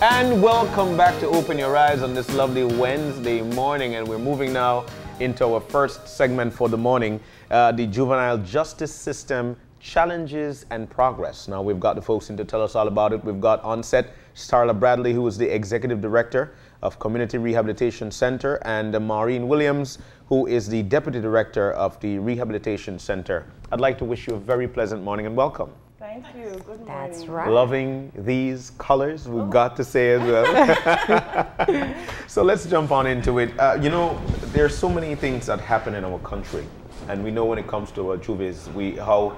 And welcome back to Open Your Eyes on this lovely Wednesday morning. And we're moving now into our first segment for the morning, the juvenile justice system challenges and progress. Now we've got the folks in to tell us all about it. We've got on set Starla Bradley, who is the executive director of Community Rehabilitation Center, and Maureen Williams, who is the deputy director of the Rehabilitation Center. I'd like to wish you a very pleasant morning and welcome. Thank you. Good morning. That's right. Loving these colors, we've got to say as well. So let's jump on into it. You know, there are so many things that happen in our country, and we know when it comes to our juvies, how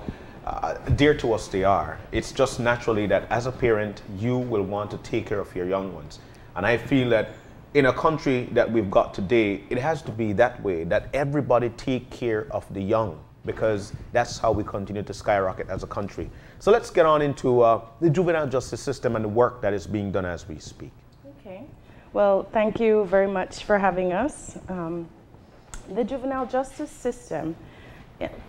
dear to us they are. It's just naturally that as a parent, you will want to take care of your young ones. And I feel that in a country that we've got today, it has to be that way, that everybody take care of the young, because that's how we continue to skyrocket as a country. So let's get on into the juvenile justice system and the work that is being done as we speak. Okay. Well, thank you very much for having us. The juvenile justice system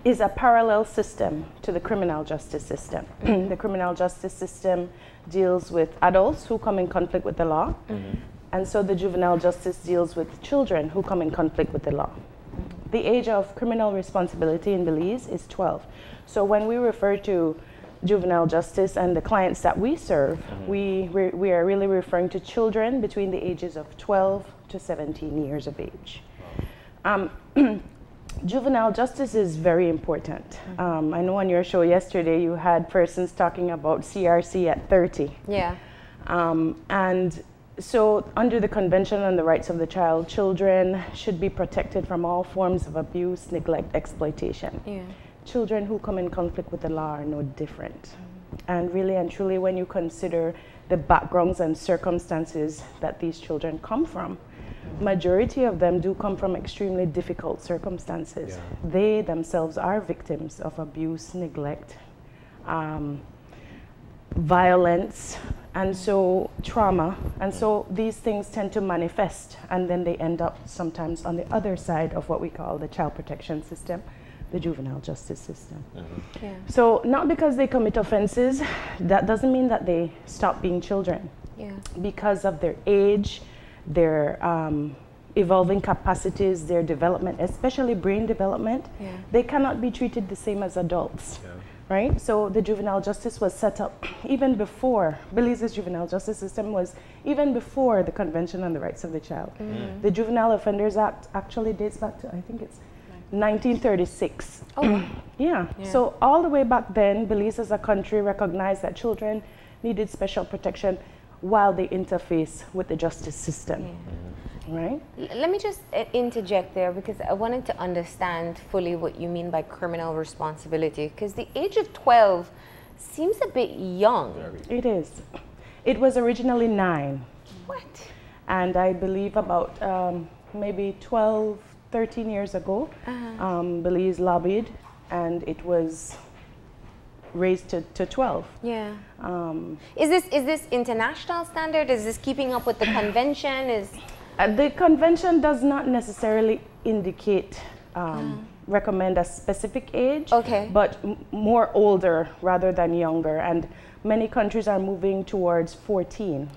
is a parallel system to the criminal justice system. The criminal justice system deals with adults who come in conflict with the law, and so the juvenile justice deals with children who come in conflict with the law. The age of criminal responsibility in Belize is 12. So when we refer to juvenile justice and the clients that we serve, we are really referring to children between the ages of 12 to 17 years of age. Juvenile justice is very important. I know on your show yesterday you had persons talking about CRC at 30. Yeah. And so under the Convention on the Rights of the Child, children should be protected from all forms of abuse, neglect, exploitation. Yeah. Children who come in conflict with the law are no different. And really and truly, when you consider the backgrounds and circumstances that these children come from, majority of them do come from extremely difficult circumstances. Yeah. They themselves are victims of abuse, neglect, violence, and so trauma. And so these things tend to manifest, and then they end up sometimes on the other side of what we call the child protection system, the juvenile justice system. Yeah. So not because they commit offenses, that doesn't mean that they stop being children. Yeah. Because of their age, their evolving capacities, their development, especially brain development, they cannot be treated the same as adults. Yeah. Right? So the juvenile justice was set up even before, Belize's juvenile justice system was even before the Convention on the Rights of the Child. The Juvenile Offenders Act actually dates back to, I think it's 1936. Oh. Yeah. So all the way back then, Belize as a country recognized that children needed special protection while they interface with the justice system. Right? Let me just interject there, because I wanted to understand fully what you mean by criminal responsibility, because the age of 12 seems a bit young. It is. It was originally 9. What? And I believe about maybe 12, 13 years ago, Belize lobbied, and it was raised to 12. Yeah. Is this international standard? Is this keeping up with the convention? The convention does not necessarily indicate, recommend a specific age, but more older rather than younger. And many countries are moving towards 14,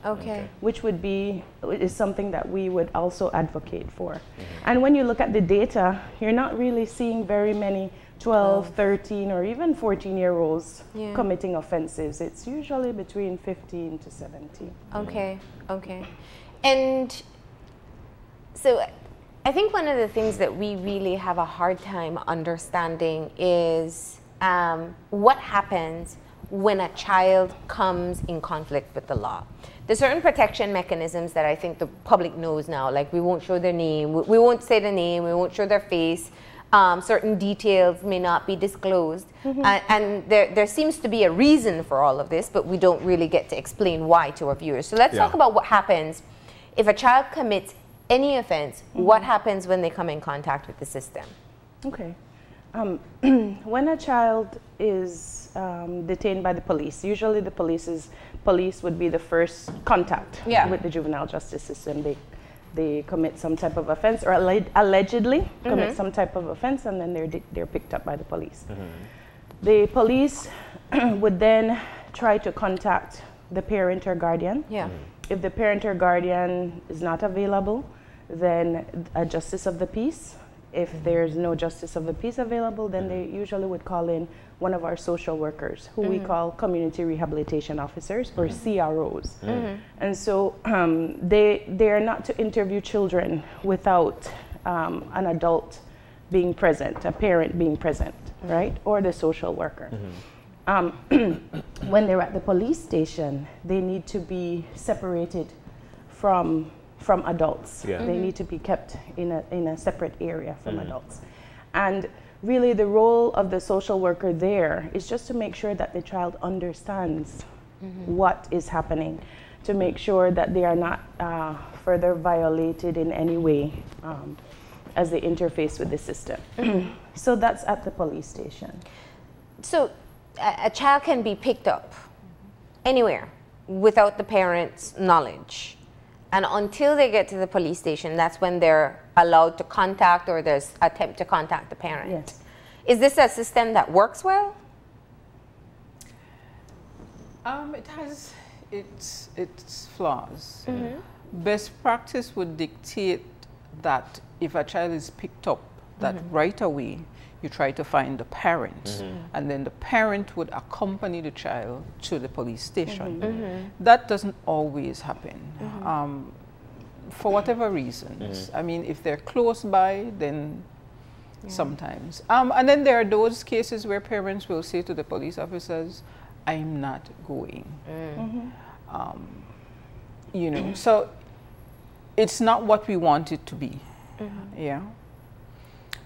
which is something that we would also advocate for. And when you look at the data, you're not really seeing very many 12, 13, or even 14-year-olds committing offenses. It's usually between 15 to 17. Okay. And so I think one of the things that we really have a hard time understanding is what happens when a child comes in conflict with the law. There's certain protection mechanisms that I think the public knows now, like we won't show their name, we won't say the name, we won't show their face, certain details may not be disclosed, and there seems to be a reason for all of this, but we don't really get to explain why to our viewers. So let's talk about what happens if a child commits any offense. What happens when they come in contact with the system? Okay. When a child is detained by the police, usually the police would be the first contact with the juvenile justice system. They commit some type of offense, or allegedly commit some type of offense, and then they're picked up by the police. The police would then try to contact the parent or guardian If the parent or guardian is not available, then a justice of the peace. If there's no justice of the peace available, then they usually would call in one of our social workers, who we call Community Rehabilitation Officers, or CROs. And so they are not to interview children without an adult being present, a parent being present, right? Or the social worker. When they're at the police station, they need to be separated from adults. Yeah. They need to be kept in a separate area from adults. And really the role of the social worker there is just to make sure that the child understands what is happening, to make sure that they are not further violated in any way as they interface with the system. So that's at the police station. So a child can be picked up anywhere without the parent's knowledge. And until they get to the police station, that's when they're allowed to contact, or there's attempt to contact the parent. Yes. Is this a system that works well? It has its flaws. Best practice would dictate that if a child is picked up, that right away you try to find the parent, and then the parent would accompany the child to the police station. That doesn't always happen, for whatever reasons. I mean, if they're close by, then sometimes. And then there are those cases where parents will say to the police officers, "I'm not going." You know, so it's not what we want it to be. Yeah.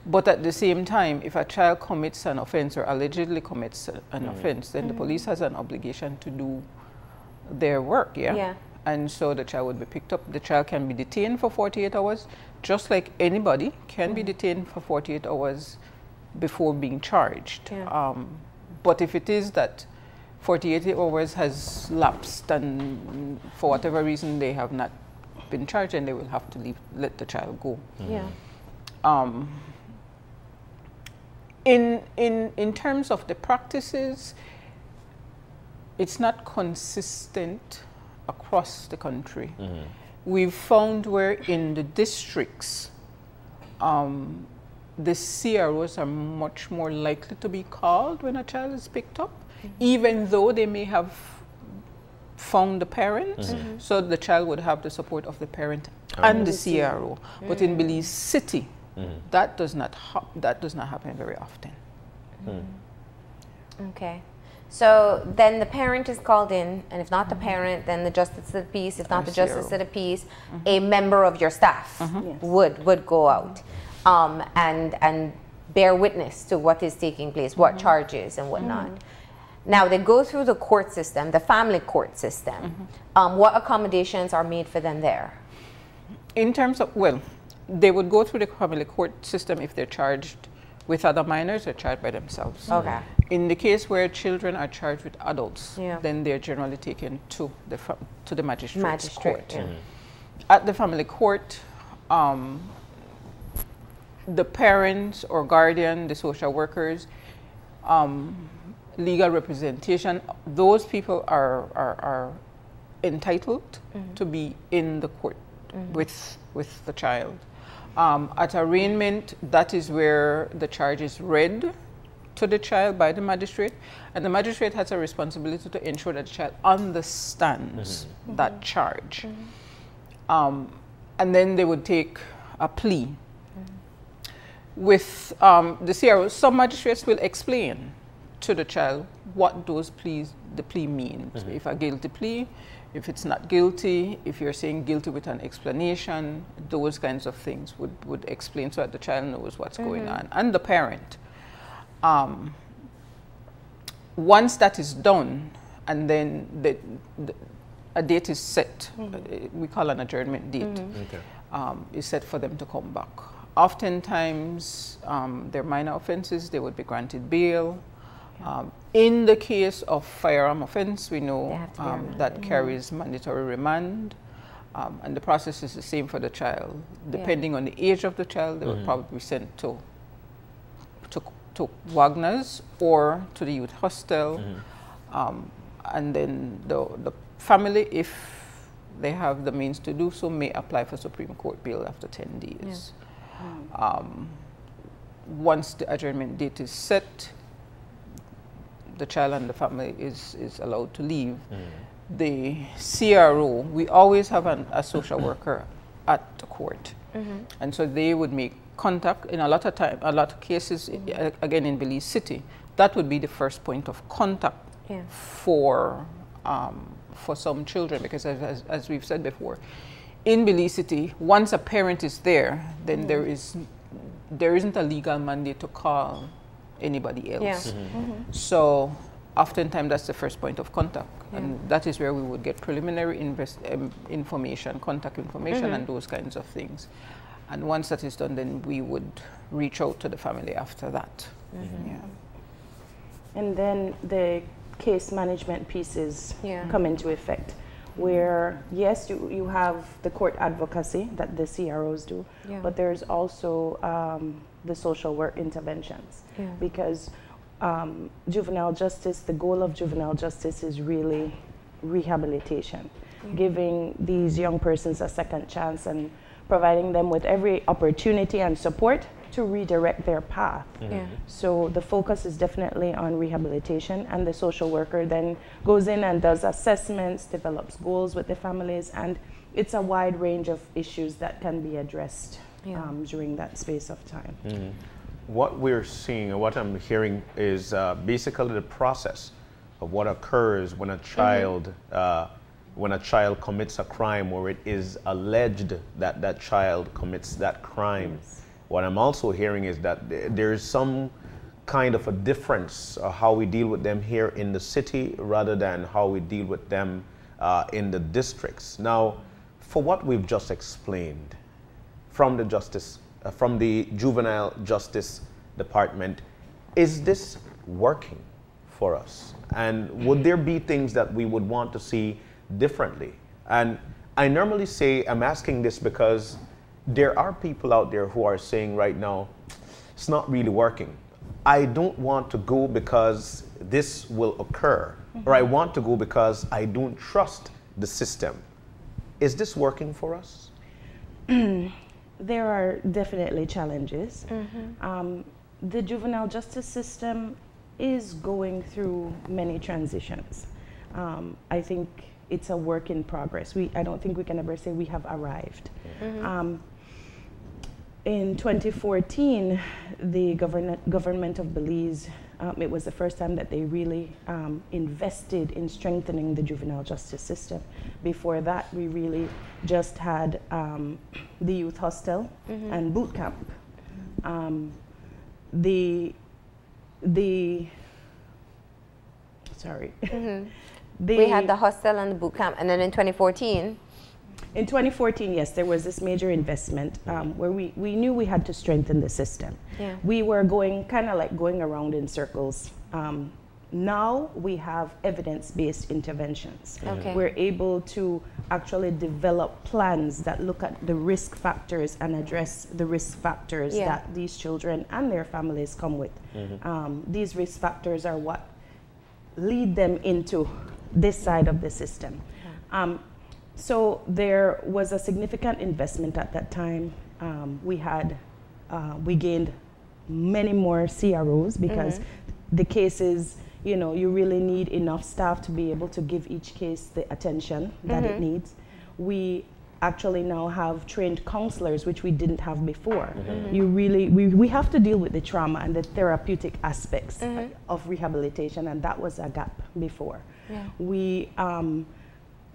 But at the same time, if a child commits an offense or allegedly commits an offense, then the police has an obligation to do their work, yeah? And so the child would be picked up. The child can be detained for 48 hours, just like anybody can be detained for 48 hours before being charged. But if it is that 48 hours has lapsed and for whatever reason they have not been charged, and they will have to let the child go. In terms of the practices, it's not consistent across the country. We've found where in the districts, the CROs are much more likely to be called when a child is picked up, even though they may have found the parent. So the child would have the support of the parent and the CRO. But in Belize City, that does not happen very often. Okay. So then the parent is called in, and if not the parent, then the justice of the peace. If not the justice of the peace, a member of your staff would go out and bear witness to what is taking place, what charges and whatnot. Now they go through the court system, the family court system. What accommodations are made for them there? In terms of, well, they would go through the family court system if they're charged with other minors or charged by themselves. Okay. In the case where children are charged with adults, then they're generally taken to the magistrate's court. At the family court, the parents or guardian, the social workers, legal representation, those people are entitled to be in the court with the child. At arraignment, that is where the charge is read to the child by the magistrate, and the magistrate has a responsibility to ensure that the child understands that charge. And then they would take a plea. With the CRO, some magistrates will explain to the child what the plea means. If a guilty plea, if it's not guilty, if you're saying guilty with an explanation, those kinds of things would explain so that the child knows what's going on. And the parent. Once that is done, and then a date is set, we call an adjournment date, is set for them to come back. Oftentimes, they're minor offenses, they would be granted bail. In the case of firearm offense, we know that carries mandatory remand, and the process is the same for the child. Depending on the age of the child, they would probably be sent to Wagner's or to the youth hostel, and then the family, if they have the means to do so, may apply for Supreme Court bail after 10 days. Yeah. Once the adjournment date is set, the child and the family is allowed to leave. The CRO, we always have a social worker at the court. And so they would make contact. In a lot of cases, again in Belize City, that would be the first point of contact for some children, because as we've said before, in Belize City, once a parent is there, then there isn't a legal mandate to call anybody else. So oftentimes that's the first point of contact, and that is where we would get preliminary information, contact information, and those kinds of things. And once that is done, then we would reach out to the family after that. And then the case management pieces come into effect, where yes, you have the court advocacy that the CROs do, but there's also the social work interventions, because juvenile justice, the goal of juvenile justice is really rehabilitation, giving these young persons a second chance and providing them with every opportunity and support to redirect their path. So the focus is definitely on rehabilitation, and the social worker then goes in and does assessments, develops goals with the families, and it's a wide range of issues that can be addressed during that space of time. What we're seeing and what I'm hearing is basically the process of what occurs when a child commits a crime, or it is alleged that that child commits that crime. What I'm also hearing is that there's some kind of a difference how we deal with them here in the city rather than how we deal with them in the districts. Now, for what we've just explained from the Juvenile Justice Department, is this working for us? And would there be things that we would want to see differently? And I normally say, I'm asking this because there are people out there who are saying right now, it's not really working. I don't want to go because this will occur, or I want to go because I don't trust the system. Is this working for us? There are definitely challenges. The juvenile justice system is going through many transitions. I think it's a work in progress. I don't think we can ever say we have arrived. In 2014, the government of Belize, it was the first time that they really invested in strengthening the juvenile justice system. Before that, we really just had the youth hostel and boot camp. We had the hostel and the boot camp, and then in 2014? In 2014, yes, there was this major investment where we knew we had to strengthen the system. We were kind of going around in circles. Now we have evidence-based interventions. We're able to actually develop plans that look at the risk factors and address the risk factors that these children and their families come with. These risk factors are what lead them into this side of the system. So there was a significant investment at that time. We gained many more CROs because the cases, you really need enough staff to be able to give each case the attention that it needs. We actually now have trained counselors, which we didn't have before. We have to deal with the trauma and the therapeutic aspects of rehabilitation, and that was a gap before.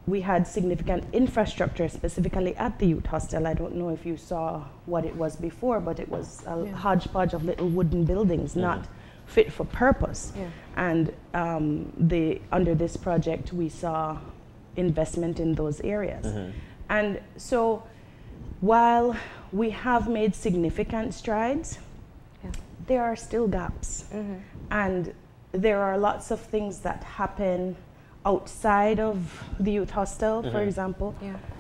We had significant infrastructure, specifically at the youth hostel. I don't know if you saw what it was before, but it was a hodgepodge of little wooden buildings, not fit for purpose. And under this project, we saw investment in those areas. And so while we have made significant strides, there are still gaps. And there are lots of things that happen outside of the youth hostel, for example,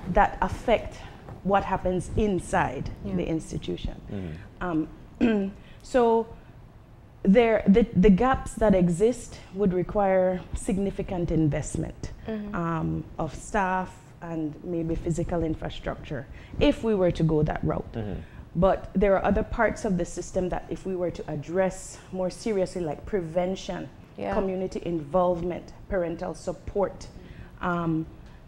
that affect what happens inside the institution. So the gaps that exist would require significant investment of staff, and maybe physical infrastructure, if we were to go that route. But there are other parts of the system that if we were to address more seriously, like prevention, community involvement, parental support,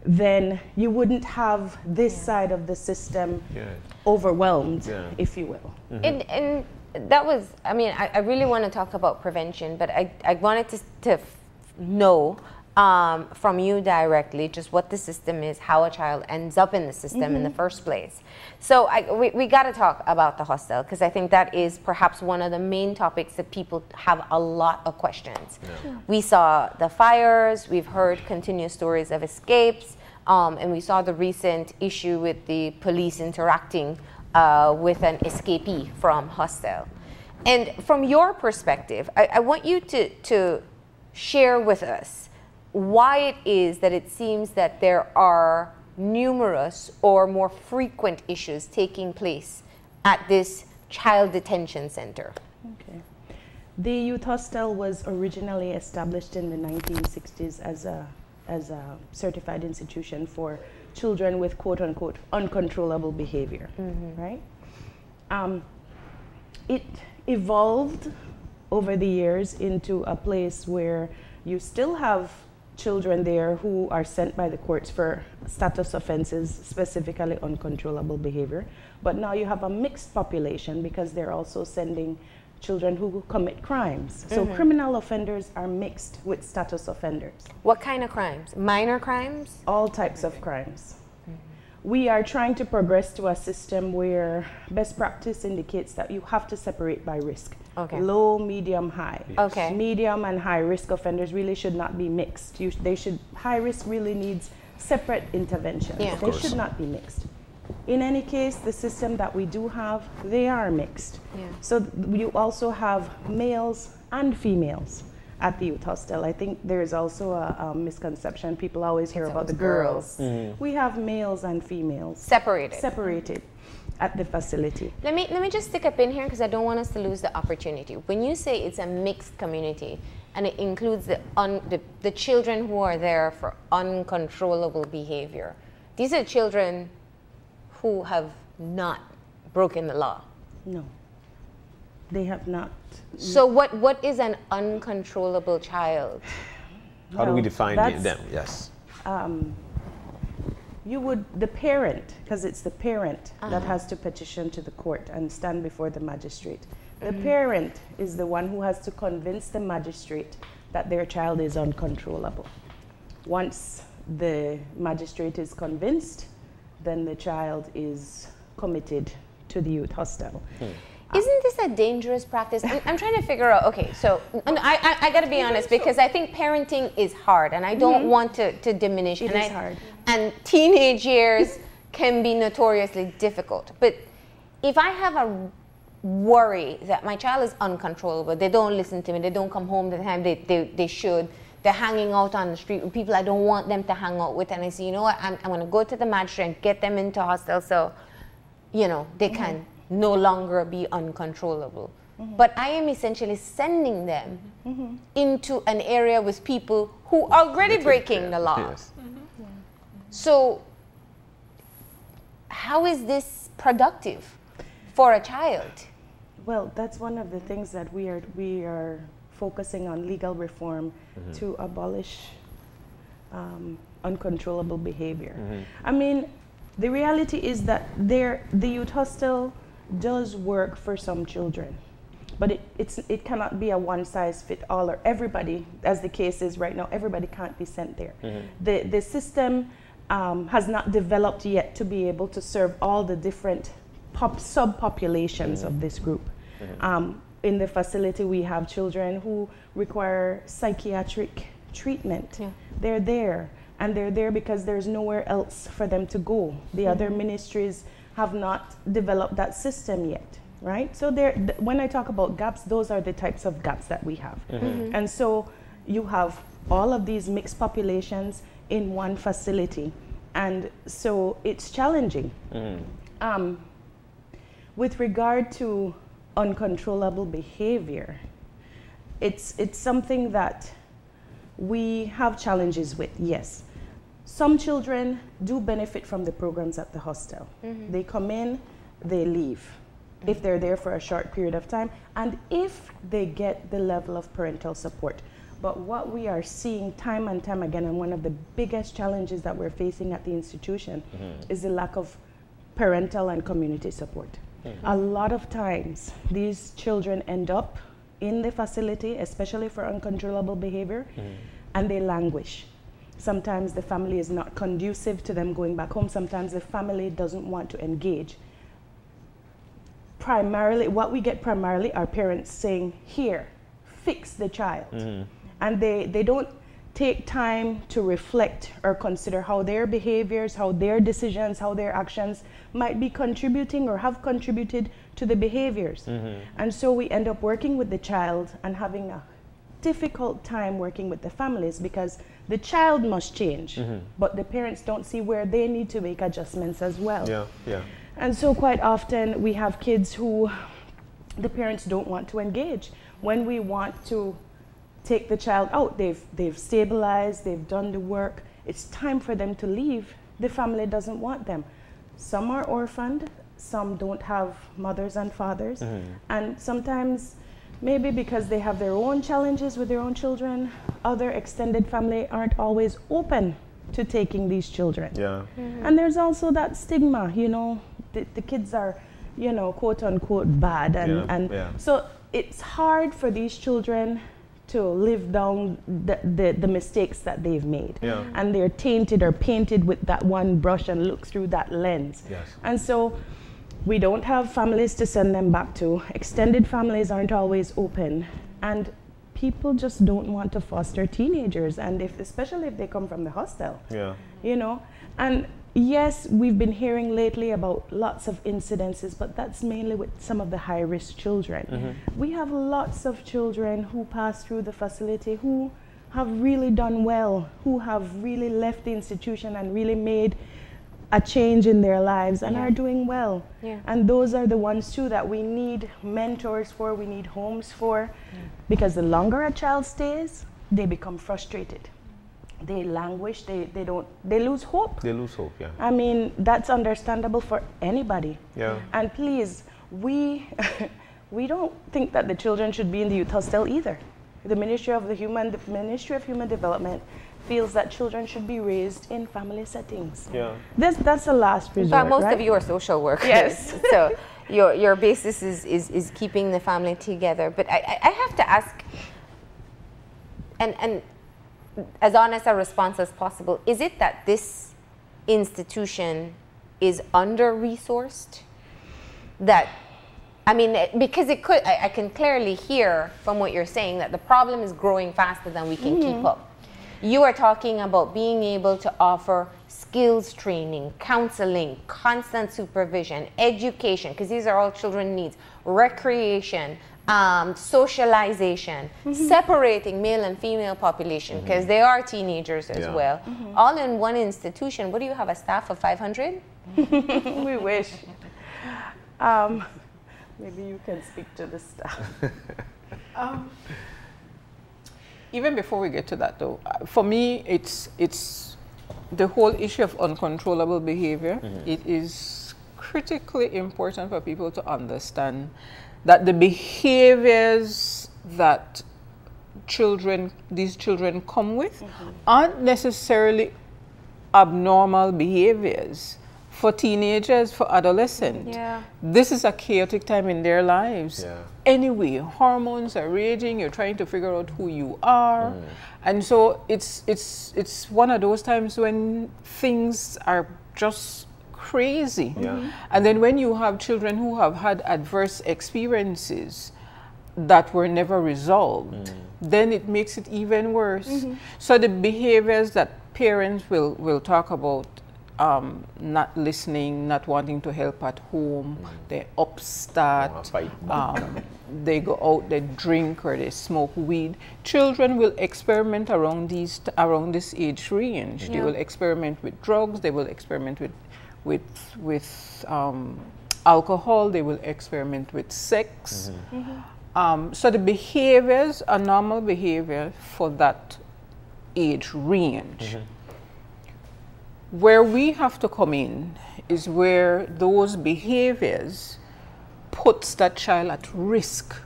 then you wouldn't have this side of the system overwhelmed, if you will. And that was, I mean, I really want to talk about prevention, but I wanted to know from you directly just what the system is, how a child ends up in the system in the first place. So we got to talk about the hostel, because I think that is perhaps one of the main topics that people have a lot of questions. We saw the fires, we've heard continuous stories of escapes, and we saw the recent issue with the police interacting with an escapee from hostel. And from your perspective, I want you to share with us why it is that it seems that there are numerous or more frequent issues taking place at this child detention center. Okay. The youth hostel was originally established in the 1960s as a certified institution for children with quote-unquote uncontrollable behavior, right? It evolved over the years into a place where you still have children there who are sent by the courts for status offenses, specifically uncontrollable behavior. But now you have a mixed population because they're also sending children who commit crimes. So criminal offenders are mixed with status offenders. What kind of crimes? Minor crimes? All types of crimes. We are trying to progress to a system where best practice indicates that you have to separate by risk. Low, medium, high. Medium and high risk offenders really should not be mixed. High risk really needs separate interventions. They should not be mixed. In any case, the system that we do have, they are mixed. So you also have males and females at the youth hostel. I think there is also a misconception. People always hear about the girls. We have males and females. Separated at the facility. Let me just stick a pin here because I don't want us to lose the opportunity. When you say it's a mixed community and it includes the children who are there for uncontrollable behavior, these are children who have not broken the law. No, they have not. So what is an uncontrollable child? How do we define them? Yes. The parent, because it's the parent that has to petition to the court and stand before the magistrate. The parent is the one who has to convince the magistrate that their child is uncontrollable. Once the magistrate is convinced, then the child is committed to the youth hostel. Isn't this a dangerous practice? I'm trying to figure out, okay, so I got to be honest, because I think parenting is hard, and I don't want to diminish. It is hard. And teenage years can be notoriously difficult. But if I have a worry that my child is uncontrollable, they don't listen to me, they don't come home the time they should, they're hanging out on the street with people I don't want them to hang out with, and I say, you know what, I'm going to go to the magistrate and get them into hostel so, you know, they can no longer be uncontrollable. But I am essentially sending them into an area with people who are already breaking the law. So how is this productive for a child? Well, that's one of the things that we are focusing on, legal reform to abolish uncontrollable behavior. I mean, the reality is that the youth hostel does work for some children, but it cannot be a one-size-fits-all, or everybody, as the case is right now, everybody can't be sent there. The system has not developed yet to be able to serve all the different subpopulations of this group. In the facility, we have children who require psychiatric treatment. They're there, and they're there because there's nowhere else for them to go. The other ministries have not developed that system yet, right? So when I talk about gaps, those are the types of gaps that we have. And so you have all of these mixed populations in one facility, and so it's challenging. With regard to uncontrollable behavior, it's something that we have challenges with, yes. some children do benefit from the programs at the hostel. They come in, they leave. If they're there for a short period of time, and if they get the level of parental support. But what we are seeing time and time again, and one of the biggest challenges that we're facing at the institution is the lack of parental and community support. A lot of times, these children end up in the facility, especially for uncontrollable behavior, and they languish. Sometimes the family is not conducive to them going back home. Sometimes the family doesn't want to engage. Primarily, what we get primarily are parents saying, here, fix the child. And they don't take time to reflect or consider how their behaviors, how their decisions, how their actions might be contributing or have contributed to the behaviors. And so we end up working with the child and having a difficult time working with the families because the child must change, but the parents don't see where they need to make adjustments as well. And so quite often we have kids who the parents don't want to engage. When we want to take the child out, they've stabilized, they've done the work, it's time for them to leave. The family doesn't want them. Some are orphaned, some don't have mothers and fathers, and sometimes maybe because they have their own challenges with their own children, other extended family aren't always open to taking these children. And there's also that stigma, you know, the kids are, you know, quote unquote bad, and so it's hard for these children to live down the mistakes that they've made. And they're tainted or painted with that one brush and look through that lens. And so we don't have families to send them back to. Extended families aren't always open. And people just don't want to foster teenagers, and especially if they come from the hostel. You know, and yes, we've been hearing lately about lots of incidences, but that's mainly with some of the high-risk children. We have lots of children who pass through the facility who have really done well, who have really left the institution and really made a change in their lives and are doing well. And those are the ones too that we need mentors for, we need homes for, because the longer a child stays, they become frustrated. They languish, they lose hope. They lose hope, I mean, that's understandable for anybody. And please, we don't think that the children should be in the youth hostel either. The Ministry of Human Development feels that children should be raised in family settings. That's the last resort, but most right? of you are social workers. Yes. So your basis is keeping the family together. But I have to ask, and as honest a response as possible, is it that this institution is under-resourced? That, I mean, because it could, I can clearly hear from what you're saying that the problem is growing faster than we can keep up. You are talking about being able to offer skills training, counseling, constant supervision, education, because these are all children needs, recreation, socialization, separating male and female population, because they are teenagers as well, all in one institution. What do you have, a staff of 500? We wish. Maybe you can speak to the staff. Even before we get to that though, for me it's the whole issue of uncontrollable behavior. It is critically important for people to understand that the behaviors that these children come with aren't necessarily abnormal behaviors for teenagers, for adolescents. This is a chaotic time in their lives. Anyway, hormones are raging, you're trying to figure out who you are. And so it's one of those times when things are just crazy. And then when you have children who have had adverse experiences that were never resolved, then it makes it even worse. So the behaviors that parents will talk about, not listening, not wanting to help at home, they upstart, they go out, they drink or they smoke weed. Children will experiment around this age range. They will experiment with drugs, they will experiment with alcohol, they will experiment with sex. So the behaviors are normal behavior for that age range. Where we have to come in is where those behaviors puts that child at risk,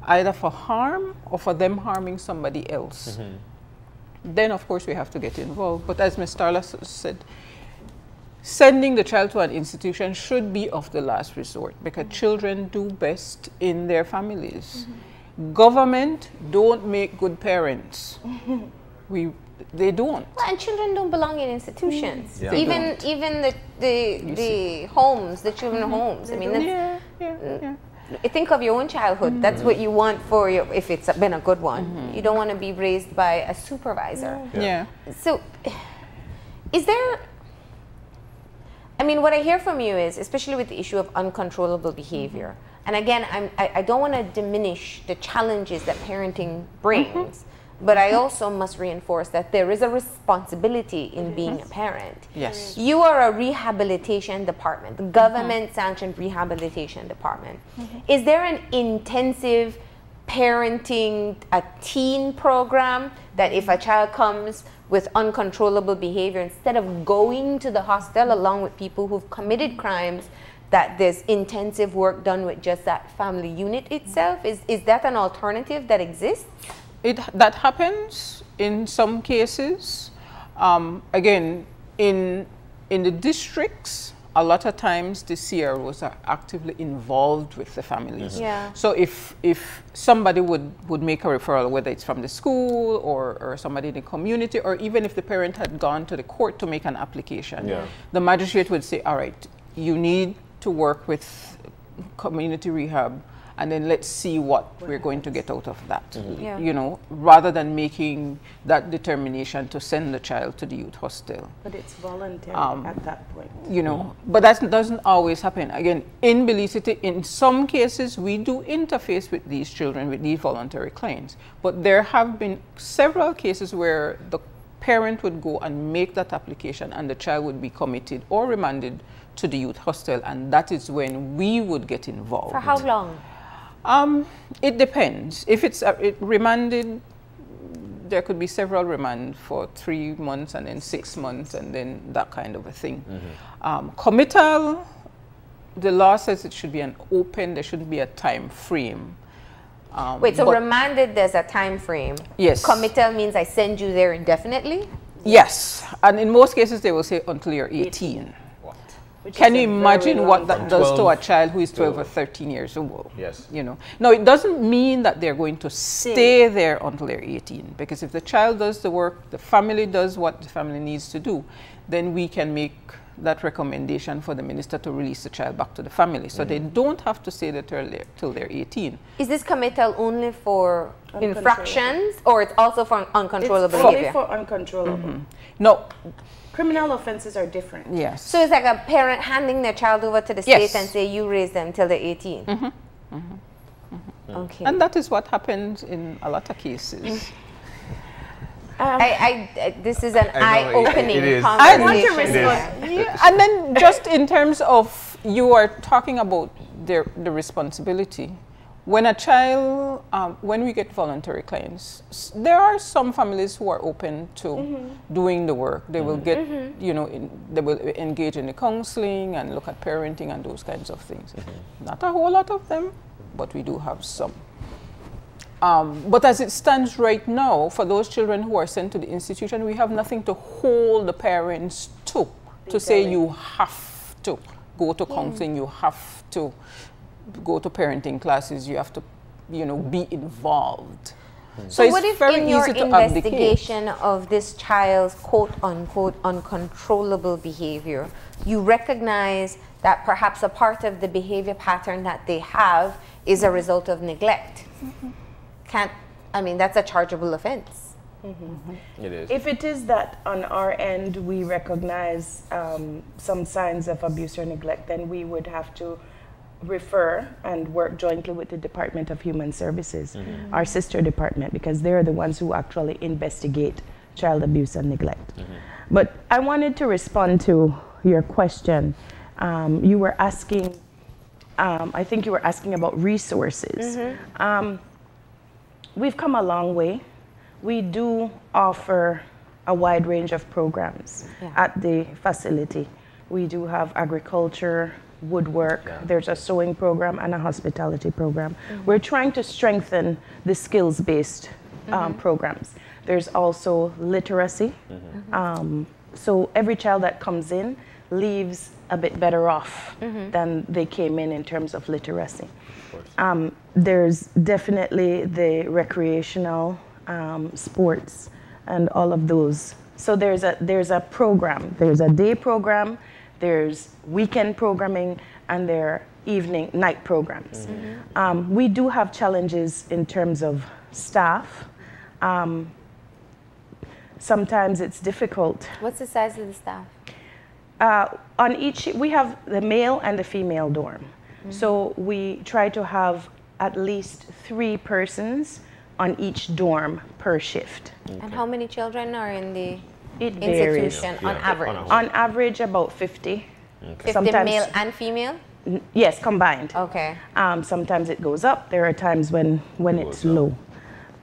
either for harm or for them harming somebody else. Then of course we have to get involved. But as Ms. Starla said, sending the child to an institution should be of the last resort, because children do best in their families. Government don't make good parents. They don't. Well, and children don't belong in institutions. Yeah. Even the homes, the children homes. I mean, that's, think of your own childhood. That's what you want for your, if it's been a good one. You don't want to be raised by a supervisor. So, is there? I mean, what I hear from you is, especially with the issue of uncontrollable behavior, and again, I don't want to diminish the challenges that parenting brings, but I also must reinforce that there is a responsibility in being a parent. Yes. You are a rehabilitation department, the government-sanctioned rehabilitation department. Is there an intensive parenting, a teen program that if a child comes with uncontrollable behavior, instead of going to the hostel along with people who've committed crimes, that there's intensive work done with just that family unit itself? Is that an alternative that exists? That happens in some cases. Again, in the districts, a lot of times the CROs are actively involved with the families. So if somebody would make a referral, whether it's from the school or somebody in the community, or even if the parent had gone to the court to make an application, the magistrate would say, all right, you need to work with community rehab, and then let's see what we're going to get out of that. You know, rather than making that determination to send the child to the youth hostel. But it's voluntary at that point. You know, but that doesn't always happen. Again, in Belize City, in some cases, we do interface with these children, with these voluntary clients. But there have been several cases where the parent would go and make that application, and the child would be committed or remanded to the youth hostel, and that is when we would get involved. For how long? It depends. If it's remanded, there could be several remand for 3 months and then 6 months and then that kind of a thing. Committal, the law says it should be an open, there shouldn't be a time frame. Wait, so remanded, there's a time frame. Yes. Committal means I send you there indefinitely? Yes, and in most cases they will say until you're 18. Can you imagine what that does to a child who is 12 or 13 years old? Yes. You know, no, it doesn't mean that they're going to stay there until they're 18, because if the child does the work, the family does what the family needs to do, then we can make that recommendation for the minister to release the child back to the family. So they don't have to stay there till they're 18. Is this committal only for infractions, or it's also for uncontrollable it's behavior? It's only for uncontrollable. No. Criminal offenses are different. Yes. So it's like a parent handing their child over to the state and say, you raise them till they're 18. Okay. And that is what happens in a lot of cases. This is an eye-opening conversation. I want to respond. And then just in terms of, you are talking about the responsibility. When a child, when we get voluntary clients, there are some families who are open to doing the work. They will get, you know, they will engage in the counseling and look at parenting and those kinds of things. Not a whole lot of them, but we do have some. But as it stands right now, for those children who are sent to the institution, we have nothing to hold the parents to say you have to go to counseling, you have to go to parenting classes, you have to, you know, be involved. So what if in your investigation of this child's quote-unquote uncontrollable behavior, you recognize that perhaps a part of the behavior pattern that they have is a result of neglect? I mean, that's a chargeable offense. It is. If it is that on our end we recognize some signs of abuse or neglect, then we would have to refer and work jointly with the Department of Human Services, our sister department, because they're the ones who actually investigate child abuse and neglect. But I wanted to respond to your question. You were asking, I think you were asking about resources. We've come a long way. We do offer a wide range of programs at the facility. We do have agriculture, woodwork, there's a sewing program and a hospitality program. We're trying to strengthen the skills-based programs. There's also literacy. So every child that comes in leaves a bit better off than they came in terms of literacy. There's definitely the recreational sports and all of those. So there's a program. There's a day program, there's weekend programming, and there are night programs. We do have challenges in terms of staff. Sometimes it's difficult. What's the size of the staff? On each, we have the male and the female dorm. So we try to have at least 3 persons on each dorm per shift. And how many children are in the institution on average? On average, about 50. 50 Sometimes, male and female? Yes, combined. Okay. Sometimes it goes up. There are times when it's low.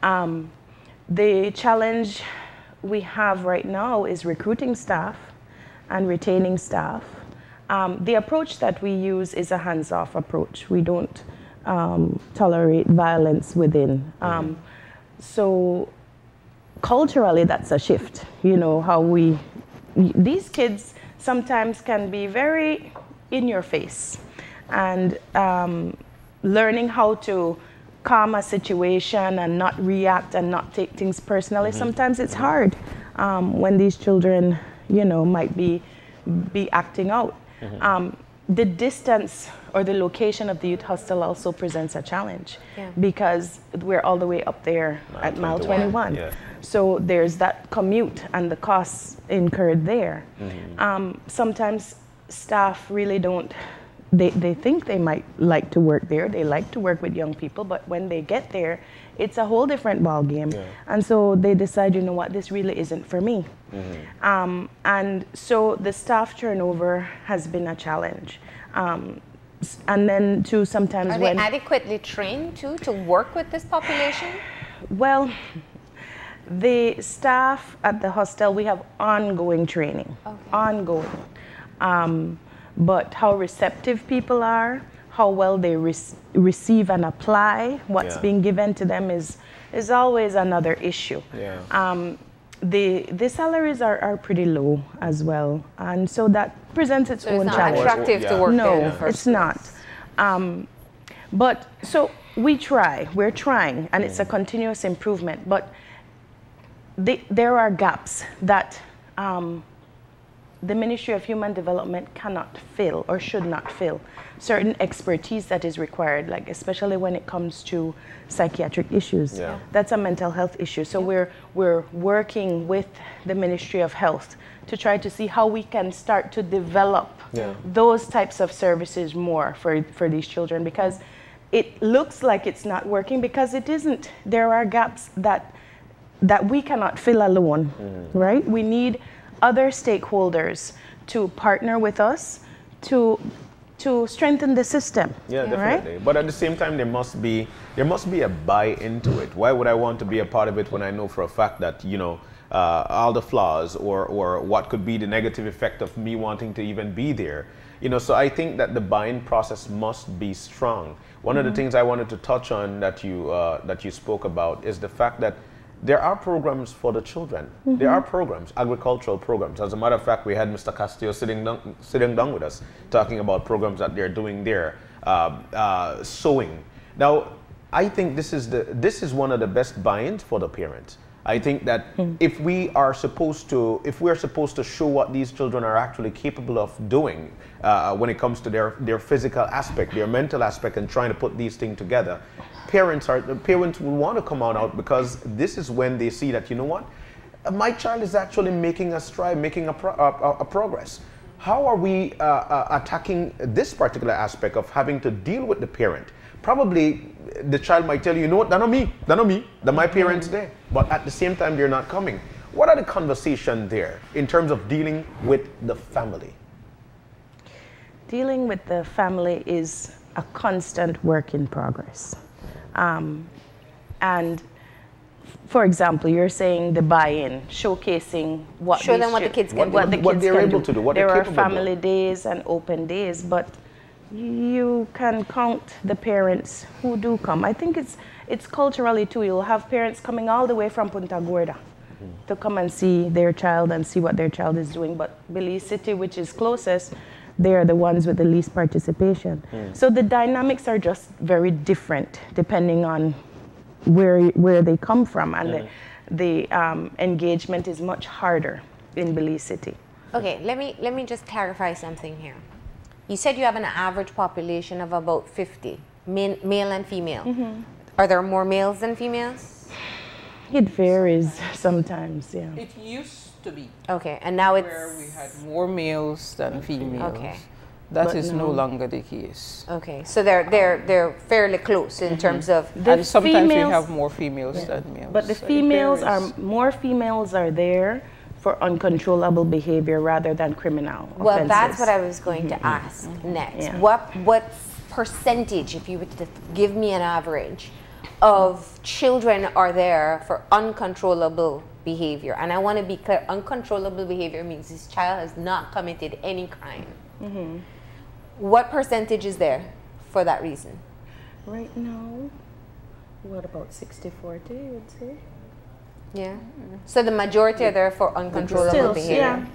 The challenge we have right now is recruiting staff and retaining staff. The approach that we use is a hands-off approach. We don't tolerate violence within. So culturally, that's a shift. You know, how these kids sometimes can be very in your face, and learning how to calm a situation and not react and not take things personally. Sometimes it's hard when these children, you know, might be acting out. The distance or the location of the youth hostel also presents a challenge because we're all the way up there at mile 21. So there's that commute and the costs incurred there. Sometimes staff really don't, they think they might like to work there. They like to work with young people, but when they get there, it's a whole different ball game. And so they decide, you know what, this really isn't for me. And so the staff turnover has been a challenge. And then too, sometimes Are they adequately trained to work with this population? Well, the staff at the hostel, we have ongoing training, ongoing. But how receptive people are, how well they receive and apply what's being given to them is always another issue. The salaries are pretty low as well, and so that presents its own challenge. It's not attractive to work there. No, it's not. But so we're trying, and it's a continuous improvement. But there are gaps that the Ministry of Human Development cannot fill or should not fill. Certain expertise that is required, like especially when it comes to psychiatric issues. That's a mental health issue. So we're working with the Ministry of Health to try to see how we can start to develop those types of services more for these children, because it looks like it's not working because it isn't. There are gaps that we cannot fill alone, right? We need other stakeholders to partner with us to strengthen the system. Definitely. Right? But at the same time, there must be a buy into it. Why would I want to be a part of it when I know for a fact that, you know, all the flaws or what could be the negative effect of me wanting to even be there? You know, so I think that the buying process must be strong. One of the things I wanted to touch on that you spoke about is the fact that there are programs for the children. There are programs, agricultural programs. As a matter of fact, we had Mr. Castillo sitting down with us, talking about programs that they're doing there, sewing. Now, I think this is one of the best buy-ins for the parents. I think that if we're supposed to show what these children are actually capable of doing when it comes to their physical aspect, their mental aspect, and trying to put these things together, parents will want to come out because this is when they see that, you know what, my child is actually making a stride, making a progress. How are we attacking this particular aspect of having to deal with the parent? Probably the child might tell you, you know what, that's not me, that my parents there. But at the same time, they're not coming. What are the conversations there in terms of dealing with the family? Dealing with the family is a constant work in progress. And for example, you're saying the buy-in, showcasing what Show them what the kids can do. What they're able to do, what they're There are capable of family days and open days, but you can count the parents who do come. I think it's culturally too. You'll have parents coming all the way from Punta Gorda to come and see their child and see what their child is doing. But Belize City, which is closest, they're the ones with the least participation. So the dynamics are just very different depending on where they come from, and the engagement is much harder in Belize City. Okay, let me just clarify something here. You said you have an average population of about 50, male and female. Are there more males than females? It varies sometimes, yeah. It used to be. Okay, and now it's... Where we had more males than females. Okay. That But is no no. longer the case. Okay, so they're fairly close in terms of... And sometimes we females- have more females than males. But the So it females varies. more females are there for uncontrollable behavior rather than criminal Well, offenses. that's what I was going to ask next. Yeah. What percentage, if you were to give me an average, of children are there for uncontrollable behavior? And I want to be clear, uncontrollable behavior means this child has not committed any crime. What percentage is there for that reason? Right now, what about 60-40, you would say? Yeah. So the majority are there for uncontrollable behavior.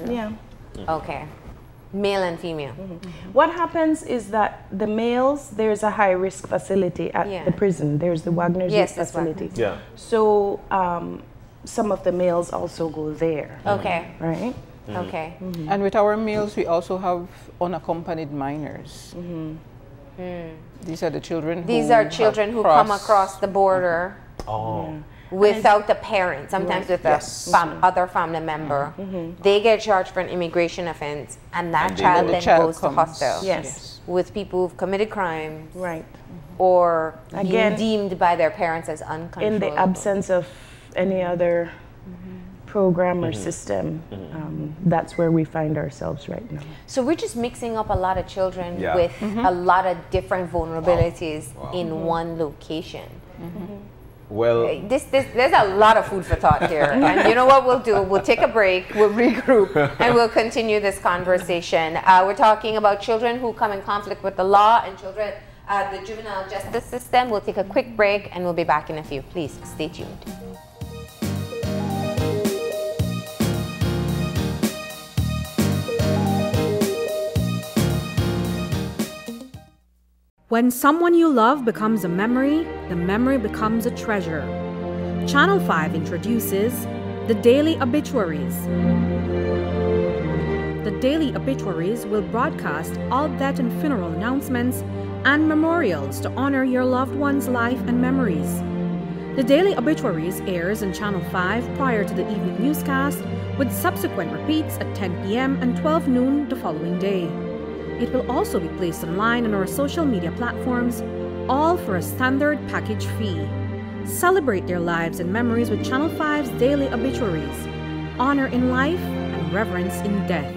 Yeah. Okay. Male and female. What happens is that the males, there's a high risk facility at Yeah. the prison. There's the Wagner's Yes, Youth that's facility. Yeah. So some of the males also go there, Okay. right? Okay. And with our males, we also have unaccompanied minors. These are the children These are children who come across the border Oh. without a parent, sometimes with a other family member. They get charged for an immigration offense, and that And they child know then the child goes to comes. hostel Yes. with people who've committed crimes Right. or being Again, deemed by their parents as uncontrollable. In the absence of any other program or system, that's where we find ourselves right now. So we're just mixing up a lot of children Yeah. with a lot of different vulnerabilities in one location. Well, There's a lot of food for thought here. And you know what we'll do? We'll take a break, we'll regroup, and we'll continue this conversation. We're talking about children who come in conflict with the law and children, the juvenile justice system. We'll take a quick break and we'll be back in a few. Please stay tuned. When someone you love becomes a memory, the memory becomes a treasure. Channel 5 introduces the Daily Obituaries. The Daily Obituaries will broadcast all death and funeral announcements and memorials to honor your loved one's life and memories. The Daily Obituaries airs on Channel 5 prior to the evening newscast, with subsequent repeats at 10 p.m. and 12 noon the following day. It will also be placed online on our social media platforms, all for a standard package fee. Celebrate their lives and memories with Channel 5's Daily Obituaries. Honor in life and reverence in death.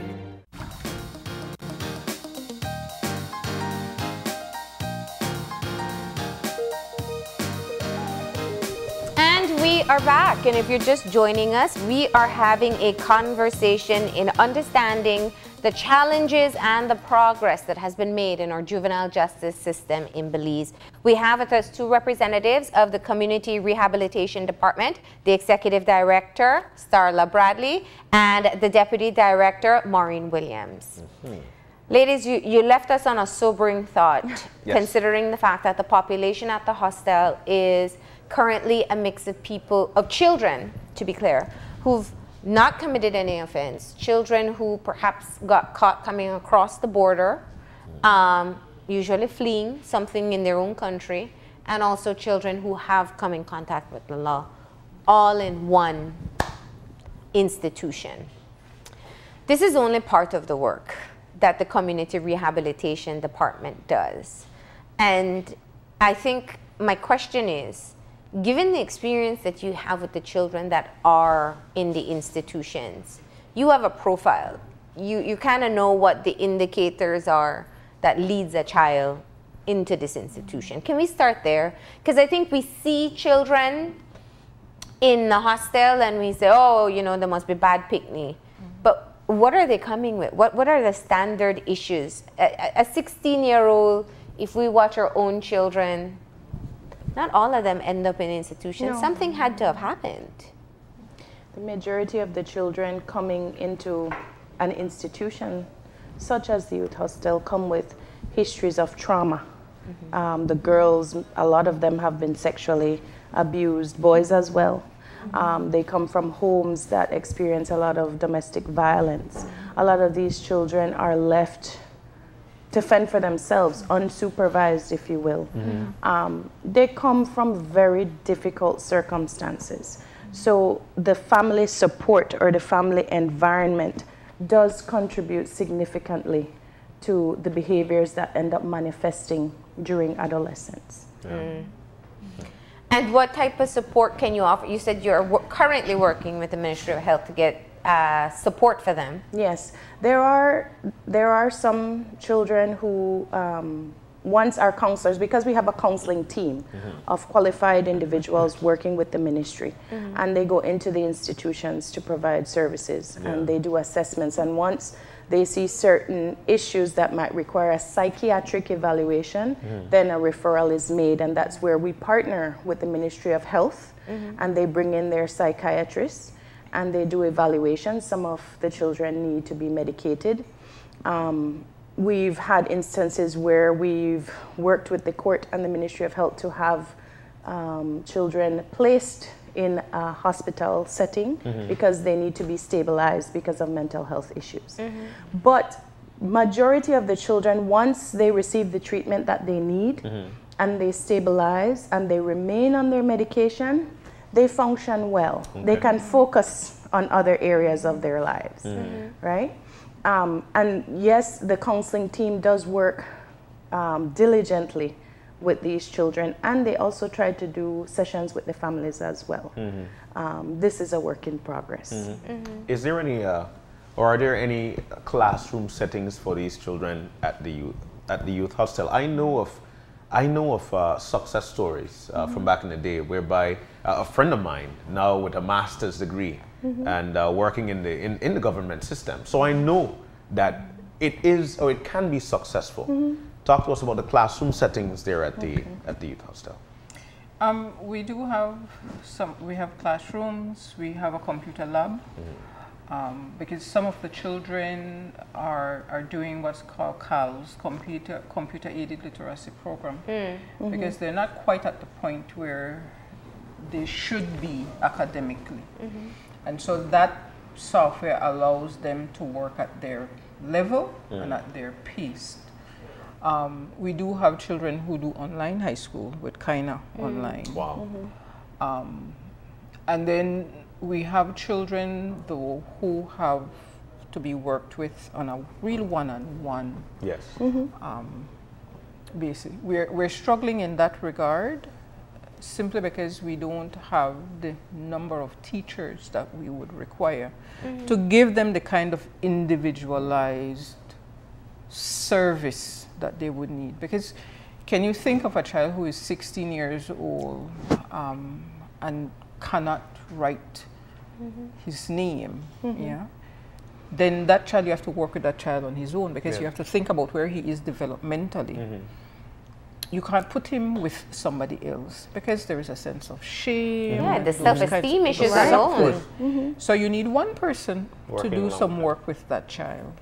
And we are back. And if you're just joining us, we are having a conversation in understanding the challenges and the progress that has been made in our juvenile justice system in Belize. We have with us two representatives of the Community Rehabilitation Department, the Executive Director, Starla Bradley, and the Deputy Director, Maureen Williams. Ladies, you left us on a sobering thought, considering the fact that the population at the hostel is currently a mix of people, of children, to be clear, who've not committed any offense, children who perhaps got caught coming across the border, usually fleeing something in their own country, and also children who have come in contact with the law, all in one institution. This is only part of the work that the Community Rehabilitation Department does. And I think my question is, given the experience that you have with the children that are in the institutions, you have a profile. You kind of know what the indicators are that leads a child into this institution. Can we start there? Because I think we see children in the hostel and we say, oh, you know, there must be bad picnic. But what are they coming with? What are the standard issues? A 16-year-old, if we watch our own children, not all of them end up in institutions. No. Something had to have happened. The majority of the children coming into an institution, such as the youth hostel, come with histories of trauma. The girls, a lot of them have been sexually abused, boys as well. They come from homes that experience a lot of domestic violence. A lot of these children are left to fend for themselves, unsupervised, if you will. They come from very difficult circumstances. So the family support or the family environment does contribute significantly to the behaviors that end up manifesting during adolescence. And what type of support can you offer? You said you're currently working with the Ministry of Health to get support for them. Yes, there are some children who once are counselors, because we have a counseling team of qualified individuals working with the ministry, and they go into the institutions to provide services, and they do assessments, and once they see certain issues that might require a psychiatric evaluation, then a referral is made, and that's where we partner with the Ministry of Health, and they bring in their psychiatrists, and they do evaluations. Some of the children need to be medicated. We've had instances where we've worked with the court and the Ministry of Health to have children placed in a hospital setting because they need to be stabilized because of mental health issues. But majority of the children, once they receive the treatment that they need and they stabilize and they remain on their medication, they function well. They can focus on other areas of their lives, right? And yes, the counseling team does work diligently with these children, and they also try to do sessions with the families as well. This is a work in progress. Is there any, or are there any classroom settings for these children at the youth hostel? I know of success stories from back in the day, whereby a friend of mine, now with a master's degree and working in the government system, so I know that it is, or it can be successful. Talk to us about the classroom settings there at the youth hostel. We do have we have classrooms, we have a computer lab, because some of the children are doing what's called CALS, Computer Aided Literacy Program, because they're not quite at the point where they should be academically. And so that software allows them to work at their level and at their pace. We do have children who do online high school with Kaina online. Wow. And then we have children though who have to be worked with on a real one-on-one. Yes. Basically, we're struggling in that regard, simply because we don't have the number of teachers that we would require to give them the kind of individualized service that they would need. Because can you think of a child who is 16 years old and cannot write his name, then that child, you have to work with that child on his own, because you have to think about where he is developmentally. You can't put him with somebody else because there is a sense of shame. Yeah, the self-esteem issues alone. So you need one person to do some work with that child.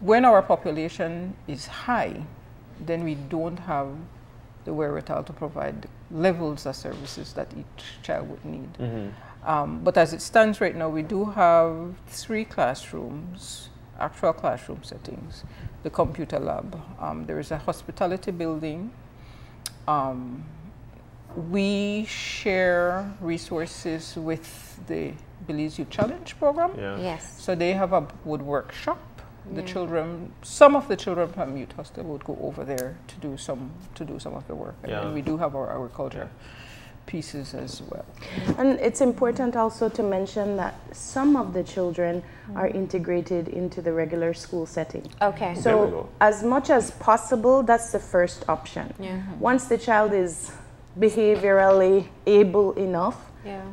When our population is high, then we don't have the wherewithal to provide the levels of services that each child would need. But as it stands right now, we do have 3 classrooms, actual classroom settings, the computer lab. There is a hospitality building. We share resources with the Belize Youth Challenge program. Yes. So they have a woodwork shop. The children, some of the children from Youth Hostel would go over there to do some of the work. And we do have our agriculture pieces as well. And it's important also to mention that some of the children are integrated into the regular school setting. Okay. So as much as possible, that's the first option. Once the child is behaviorally able enough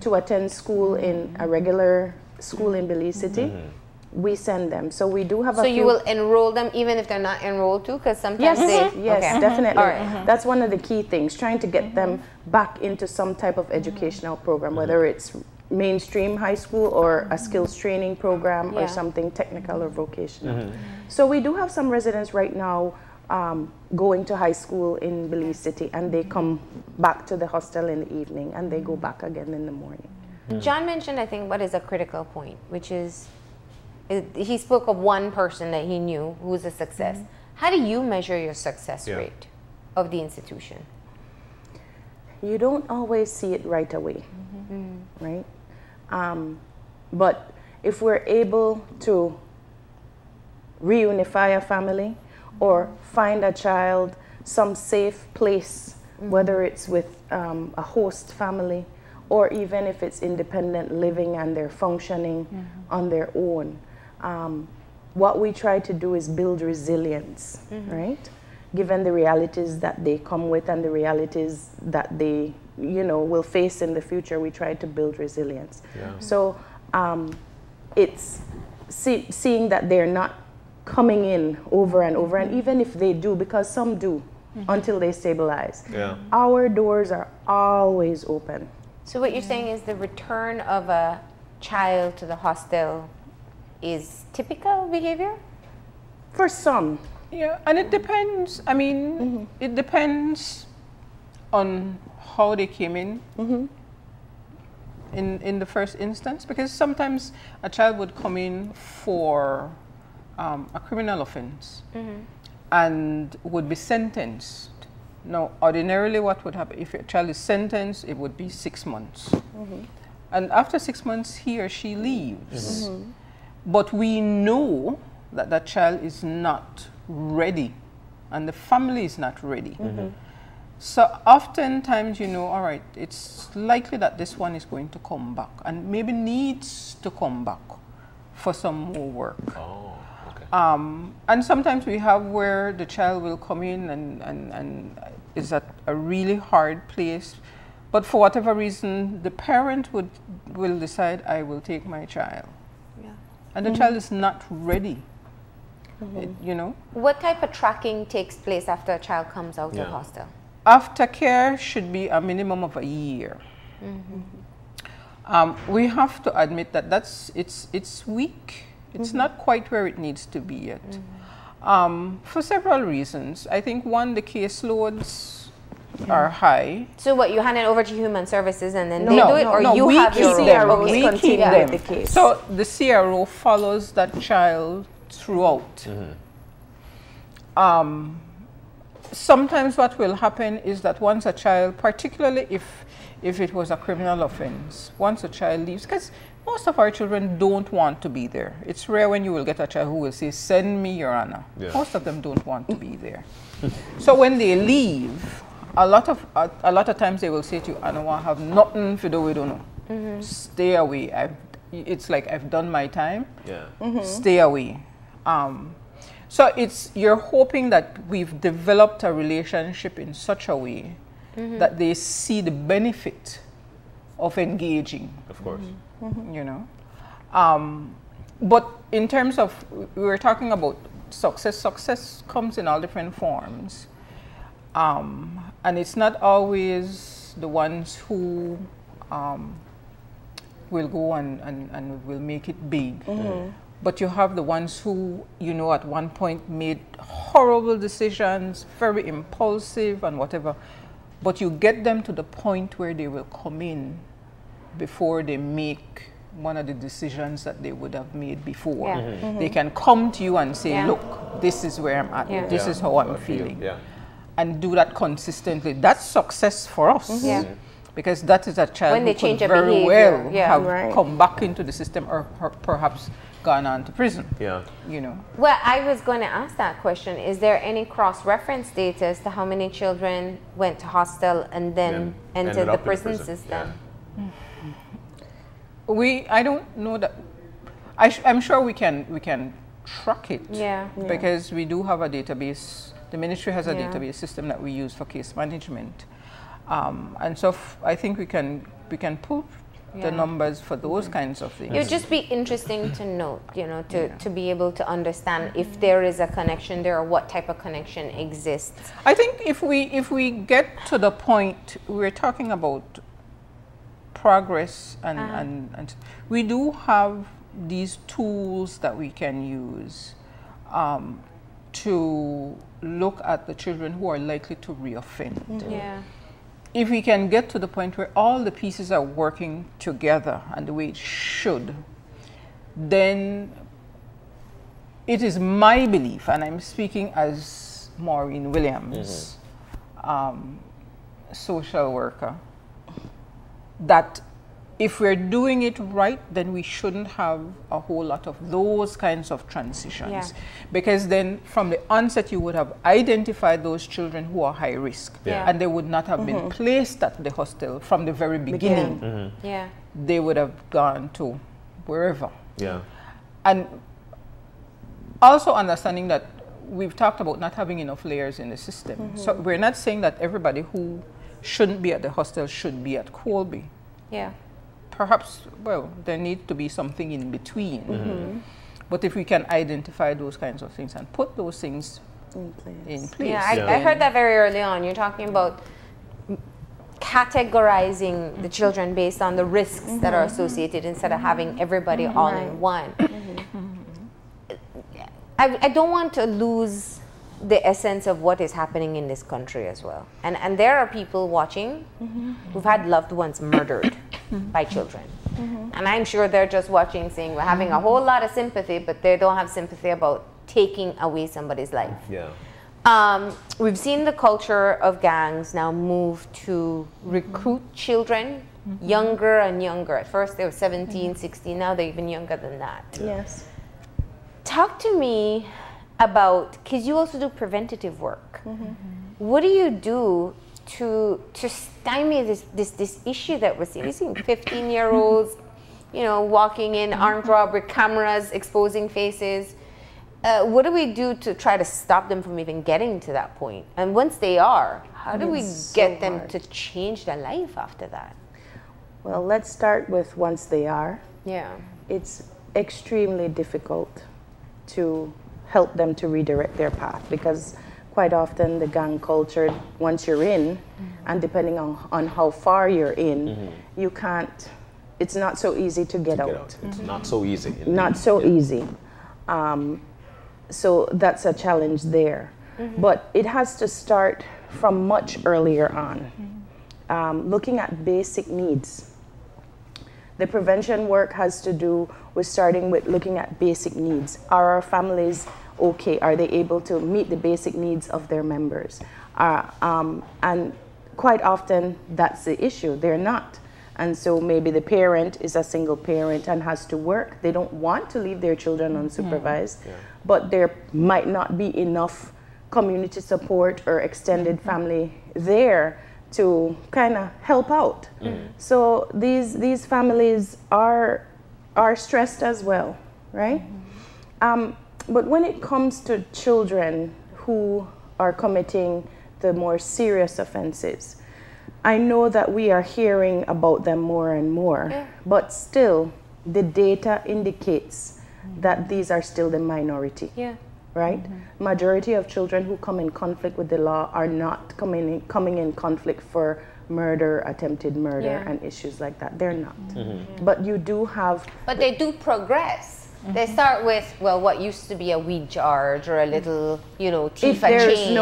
to attend school in a regular school in Belize City, we send them. So we do have a few. So you will enroll them even if they're not enrolled too? Because sometimes yes, definitely. That's one of the key things, trying to get them back into some type of educational program, whether it's mainstream high school or a skills training program or something technical or vocational. So we do have some residents right now going to high school in Belize City, and they come back to the hostel in the evening and they go back again in the morning. John mentioned, I think, what is a critical point, which is, he spoke of one person that he knew who was a success. How do you measure your success rate of the institution? You don't always see it right away, right? But if we're able to reunify a family or find a child some safe place, whether it's with a host family or even if it's independent living and they're functioning on their own, what we try to do is build resilience, right? Given the realities that they come with and the realities that they, will face in the future, we try to build resilience. So it's seeing that they're not coming in over and over, and even if they do, because some do, until they stabilize, our doors are always open. So what you're saying is the return of a child to the hostel is typical behavior? For some. Yeah, and it depends. I mean, it depends on how they came in the first instance, because sometimes a child would come in for a criminal offense and would be sentenced. Now, ordinarily what would happen, if a child is sentenced, it would be 6 months. And after 6 months, he or she leaves. But we know that that child is not ready and the family is not ready. So oftentimes, all right, it's likely that this one is going to come back and maybe needs to come back for some more work. And sometimes we have where the child will come in and is at a really hard place, but for whatever reason, the parent will decide, I will take my child. And the child is not ready, What type of tracking takes place after a child comes out of hostel? Aftercare should be a minimum of a year. We have to admit that it's weak. It's not quite where it needs to be yet. For several reasons. I think one, the caseloads are high. So what, you hand it over to Human Services and then No, they do it, no, or no, you we have keep your them. own? We continue keep with them. the case. So the CRO follows that child throughout. Sometimes what will happen is that once a child, particularly if it was a criminal offense, once a child leaves, because most of our children don't want to be there. It's rare when you will get a child who will say, send me, Your Honor. Most of them don't want to be there. So when they leave, a lot of times they will say to you, I don't have nothing to do with you. Stay away. It's like I've done my time. Stay away. So you're hoping that we've developed a relationship in such a way that they see the benefit of engaging. Of course. But in terms of, we were talking about success. Success comes in all different forms. And it's not always the ones who will go and will make it big. But you have the ones who, at one point made horrible decisions, very impulsive and whatever. But you get them to the point where they will come in before they make one of the decisions that they would have made before. They can come to you and say, look, this is where I'm at. This is how I'm feeling. And do that consistently. That's success for us. Because that is a child when who they could change very behavior. well have come back into the system or perhaps gone on to prison. Well, I was going to ask that question. Is there any cross-reference data as to how many children went to hostel and then entered the prison system? I don't know that. I'm sure we can track it. Because we do have a database. The ministry has a database system that we use for case management. And so I think we can we can pull the numbers for those kinds of things. It would just be interesting to note, to be able to understand if there is a connection there or what type of connection exists. I think if we get to the point we're talking about progress and we do have these tools that we can use to look at the children who are likely to reoffend. Yeah. If we can get to the point where all the pieces are working together and the way it should, then it is my belief, and I'm speaking as Maureen Williams, social worker, that if we're doing it right, then we shouldn't have a whole lot of those kinds of transitions. Yeah. Because then from the onset, you would have identified those children who are high risk. Yeah. And they would not have been placed at the hostel from the very beginning. Yeah. They would have gone to wherever. Yeah. And also understanding that we've talked about not having enough layers in the system. So we're not saying that everybody who shouldn't be at the hostel should be at Colby. Yeah. Perhaps, well, there needs to be something in between. But if we can identify those kinds of things and put those things in place. Yeah, I heard that very early on. You're talking about categorizing the children based on the risks that are associated instead of having everybody all in one. I don't want to lose the essence of what is happening in this country as well. And there are people watching who've had loved ones murdered by children. And I'm sure they're just watching saying we're having a whole lot of sympathy, but they don't have sympathy about taking away somebody's life. Yeah. We've seen the culture of gangs now move to recruit children younger and younger. At first they were 17, 16, now they're even younger than that. Yes. Talk to me about, because you also do preventative work. What do you do to stymie this issue that we're seeing? We're seeing 15-year-olds, walking in, armed robbery, cameras exposing faces. What do we do to try to stop them from even getting to that point? And once they are, how do we get them to change their life after that? Well, let's start with once they are. Yeah. It's extremely difficult to help them to redirect their path, because quite often the gang culture, once you're in, and depending on how far you're in, you can't, it's not so easy to get out. It's not so easy. Indeed. Not so easy. So that's a challenge there. But it has to start from much earlier on. Looking at basic needs. The prevention work has to do with starting with looking at basic needs. Are our families okay? Are they able to meet the basic needs of their members? And quite often that's the issue, they're not. And so maybe the parent is a single parent and has to work. They don't want to leave their children unsupervised, but there might not be enough community support or extended family there to kind of help out. So these families are stressed as well, right? But when it comes to children who are committing the more serious offenses, I know that we are hearing about them more and more, but still the data indicates that these are still the minority. Right? Majority of children who come in conflict with the law are not coming in conflict for murder, attempted murder, and issues like that. They're not. But you do have... But they do progress. They start with, well, what used to be a weed charge or a little, thief a chain.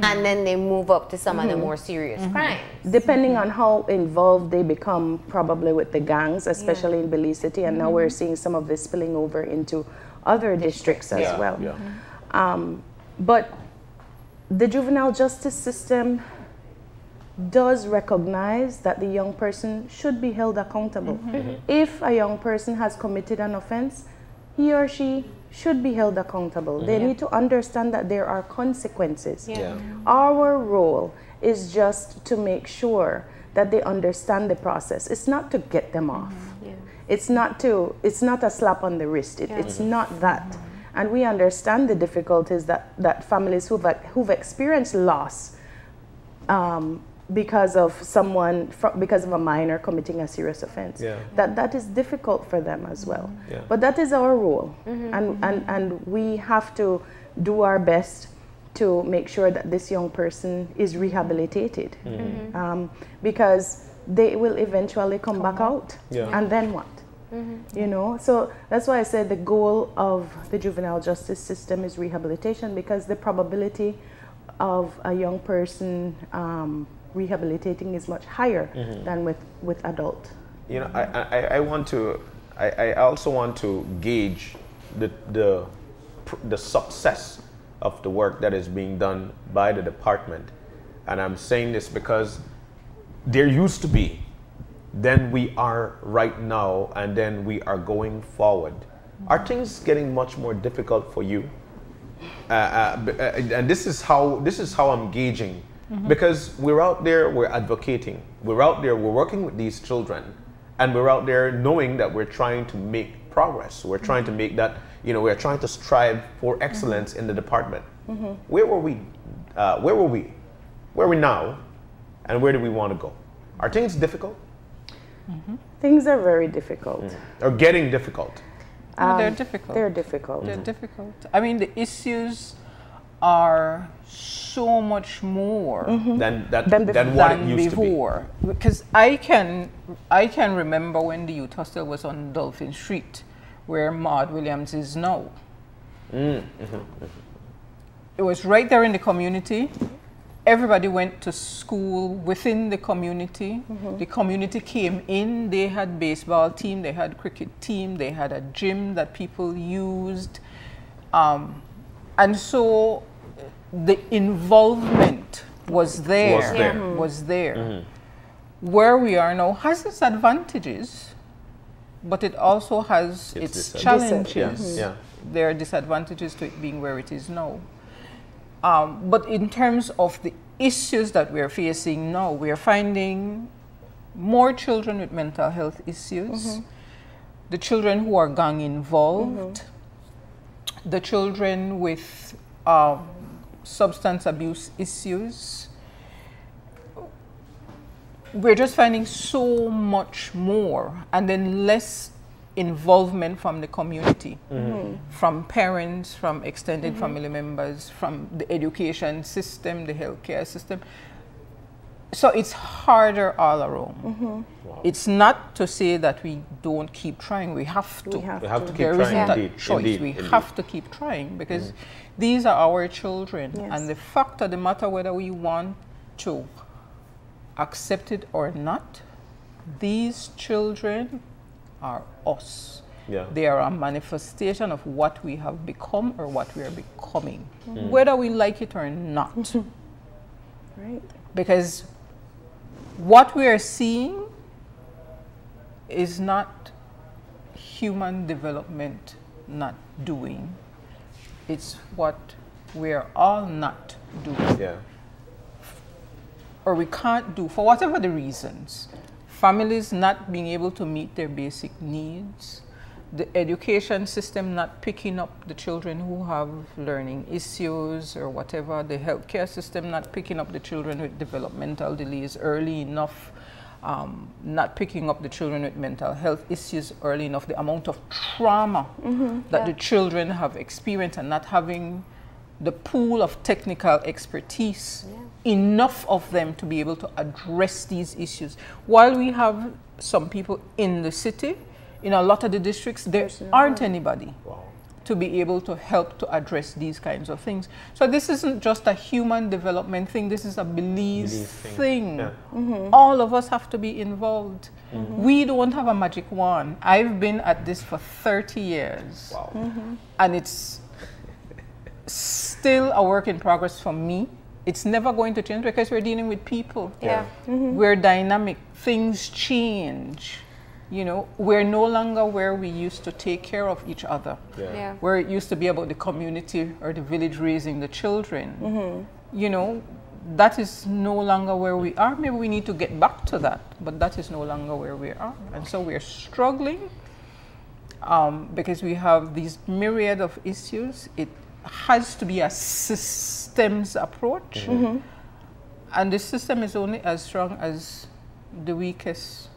And then they move up to some of the more serious crimes. Depending on how involved they become probably with the gangs, especially in Belize City. And now we're seeing some of this spilling over into other districts as well. But the juvenile justice system does recognize that the young person should be held accountable. If a young person has committed an offense, he or she should be held accountable. They need to understand that there are consequences. Our role is just to make sure that they understand the process. It's not to get them off. It's not a slap on the wrist. It's not that. And we understand the difficulties that families who've experienced loss because of someone, because of a minor committing a serious offense. Yeah. That is difficult for them as well. Yeah. But that is our role, and we have to do our best to make sure that this young person is rehabilitated, because they will eventually come back out. Yeah. And then what? You know, so that's why I said the goal of the juvenile justice system is rehabilitation, because the probability of a young person rehabilitating is much higher than with adult. You know, I also want to gauge the success of the work that is being done by the department. And I'm saying this because there used to be, then we are right now, and then we are going forward. Are things getting much more difficult for you? And this is how I'm gauging, because we're out there, we're advocating, we're out there, we're working with these children, and we're out there knowing that we're trying to make progress. We're trying to make that, you know, we're trying to strive for excellence in the department. Where were we? Where were we? Where are we now? And where do we want to go? Are things difficult? Things are very difficult. Or getting difficult? They're difficult. They're difficult. They're difficult. I mean, the issues are so much more Than what it used before. Because I can remember when the youth hostel was on Dolphin Street, where Maud Williams is now. It was right there in the community. Everybody went to school within the community. The community came in. They had baseball team, they had cricket team, they had a gym that people used. And so the involvement was there. Was there. Where we are now has its advantages, but it also has its challenges. There are disadvantages to it being where it is now. But in terms of the issues that we're facing now, we're finding more children with mental health issues, the children who are gang involved, the children with substance abuse issues. We're just finding so much more, and then less involvement from the community, from parents, from extended family members, from the education system, the healthcare system. So it's harder all around. Wow. It's not to say that we don't keep trying. We have to. We have to keep trying. There isn't a choice. We have to keep trying, because these are our children. And the fact of the matter, whether we want to accept it or not, these children are us. They are a manifestation of what we have become or what we are becoming, whether we like it or not. Right. Because what we are seeing is not human development not doing. It's what we're all not doing. Or we can't do, for whatever the reasons. Families not being able to meet their basic needs, the education system not picking up the children who have learning issues or whatever, the healthcare system not picking up the children with developmental delays early enough, not picking up the children with mental health issues early enough, the amount of trauma that the children have experienced, and not having the pool of technical expertise, enough of them to be able to address these issues. While we have some people in the city, in a lot of the districts, there aren't anybody to be able to help to address these kinds of things. So this isn't just a human development thing, this is a Belize thing. All of us have to be involved. We don't have a magic wand. I've been at this for 30 years. And it's still a work in progress for me. It's never going to change, because we're dealing with people. We're dynamic. Things change. You know, we're no longer where we used to take care of each other. Where it used to be about the community or the village raising the children. You know, that is no longer where we are. Maybe we need to get back to that, but that is no longer where we are. And so we're struggling because we have these myriad of issues. It has to be a systems approach. And the system is only as strong as the weakest.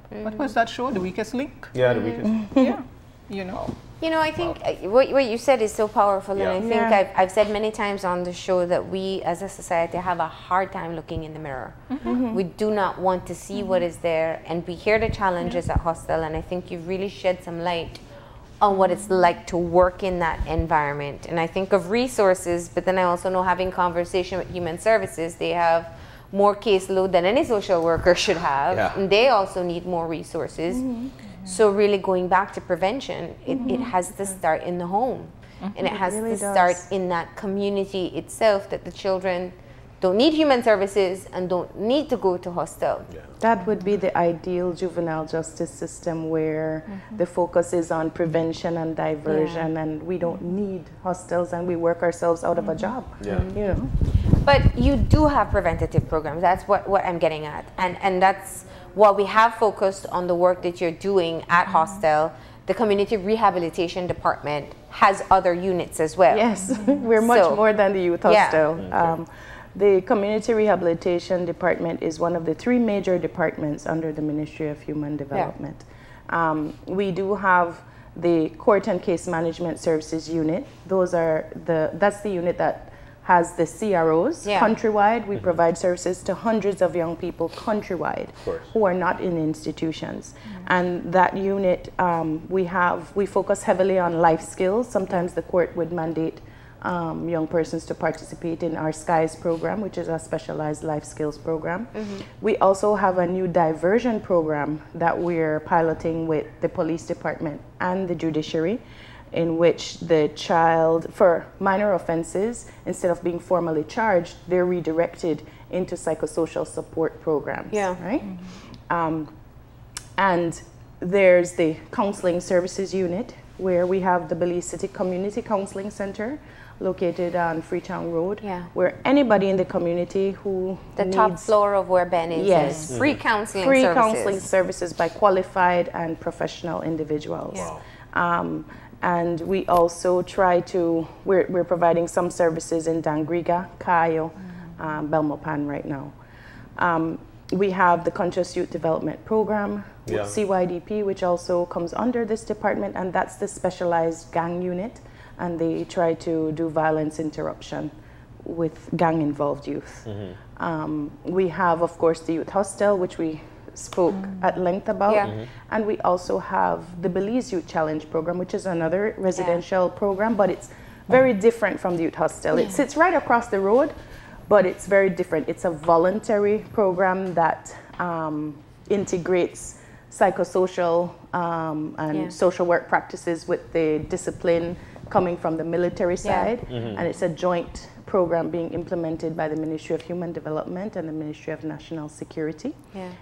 What was that show? The Weakest Link? Yeah, the weakest. Yeah, you know. You know, I think what you said is so powerful, Yeah. and I think I've said many times on the show that we as a society have a hard time looking in the mirror. We do not want to see what is there, and we hear the challenges at hostel, and I think you've really shed some light on what it's like to work in that environment. And I think of resources, but then I also know, having conversation with Human Services, they have more caseload than any social worker should have, and they also need more resources. So really going back to prevention, it has to start in the home, and it has to start in that community itself, that the children don't need human services and don't need to go to hostel. That would be the ideal juvenile justice system, where the focus is on prevention and diversion, and we don't need hostels, and we work ourselves out of a job. You know. But you do have preventative programs. That's what I'm getting at. And that's what we have focused on, the work that you're doing at hostel. The Community Rehabilitation Department has other units as well. Yes, we're much more than the youth hostel. The Community Rehabilitation Department is one of the 3 major departments under the Ministry of Human Development. We do have the Court and Case Management Services unit. That's the unit that has the CROs countrywide. We provide services to hundreds of young people countrywide who are not in institutions. And that unit, we focus heavily on life skills. Sometimes the court would mandate young persons to participate in our SKIES program, which is a specialized life skills program. We also have a new diversion program that we're piloting with the police department and the judiciary, in which the child, for minor offenses, instead of being formally charged, they're redirected into psychosocial support programs. Right? And there's the counseling services unit, where we have the Belize City Community Counseling Center, located on Freetown Road, where anybody in the community who top floor of where Ben is, free counseling services. Counseling services by qualified and professional individuals. And we also try to, we're providing some services in Dangriga, Cayo, Belmopan right now. We have the Conscious Youth Development Program, CYDP, which also comes under this department, and that's the specialized gang unit, and they try to do violence interruption with gang-involved youth. We have, of course, the Youth Hostel, which we spoke at length about, and we also have the Belize Youth Challenge program, which is another residential program, but it's very different from the Youth Hostel. It sits right across the road, but it's very different. It's a voluntary program that integrates psychosocial and social work practices with the discipline coming from the military side, and it's a joint program being implemented by the Ministry of Human Development and the Ministry of National Security.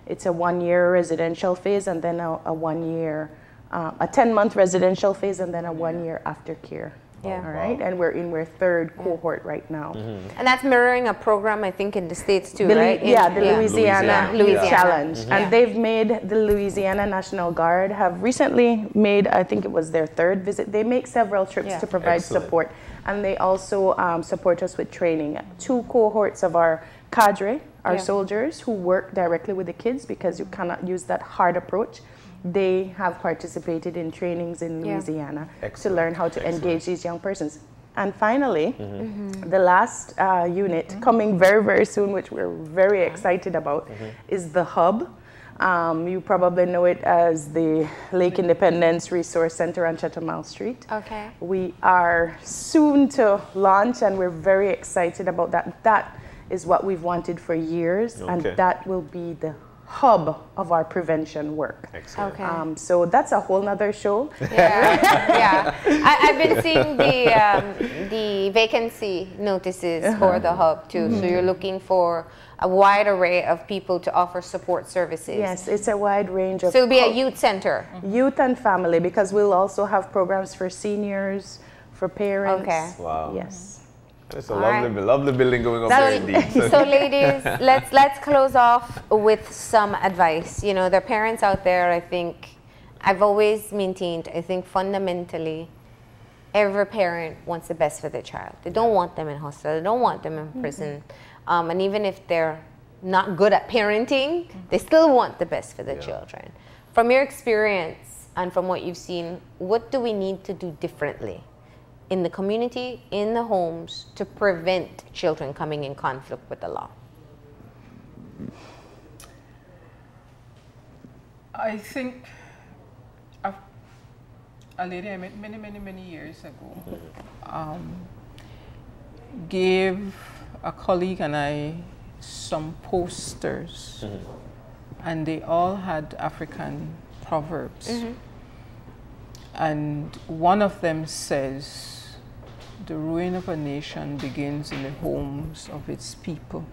It's a 1-year residential phase, and then a 1-year, a 10-month residential phase, and then a 1-year aftercare. All right, and we're in our 3rd cohort right now. And that's mirroring a program, I think, in the States too, right? The Louisiana Challenge. And they've made, the Louisiana National Guard have recently made, I think it was their 3rd visit. They make several trips to provide support. And they also support us with training. 2 cohorts of our cadre, our soldiers who work directly with the kids, because you cannot use that hard approach. They have participated in trainings in Louisiana to learn how to engage these young persons. And finally, the last unit coming very, very soon, which we're very excited about, is the Hub. You probably know it as the Lake Independence Resource Center on Chatham Street. We are soon to launch, and we're very excited about that. That is what we've wanted for years, and that will be the hub of our prevention work. So that's a whole nother show. I've been seeing the vacancy notices for the hub too. So you're looking for a wide array of people to offer support services. Yes, it's a wide range of. So it'll be a youth center. Youth and family, because we'll also have programs for seniors, for parents. Wow. Yes. It's a lovely building going up there indeed. So ladies, let's close off with some advice. You know, there are parents out there, I think, I've always maintained, I think fundamentally, every parent wants the best for their child. They don't want them in hospital, they don't want them in prison. And even if they're not good at parenting, they still want the best for the children. From your experience and from what you've seen, what do we need to do differently in the community, in the homes, to prevent children coming in conflict with the law? I think a lady I met many years ago gave a colleague and I some posters, and they all had African proverbs. And one of them says, "The ruin of a nation begins in the homes of its people."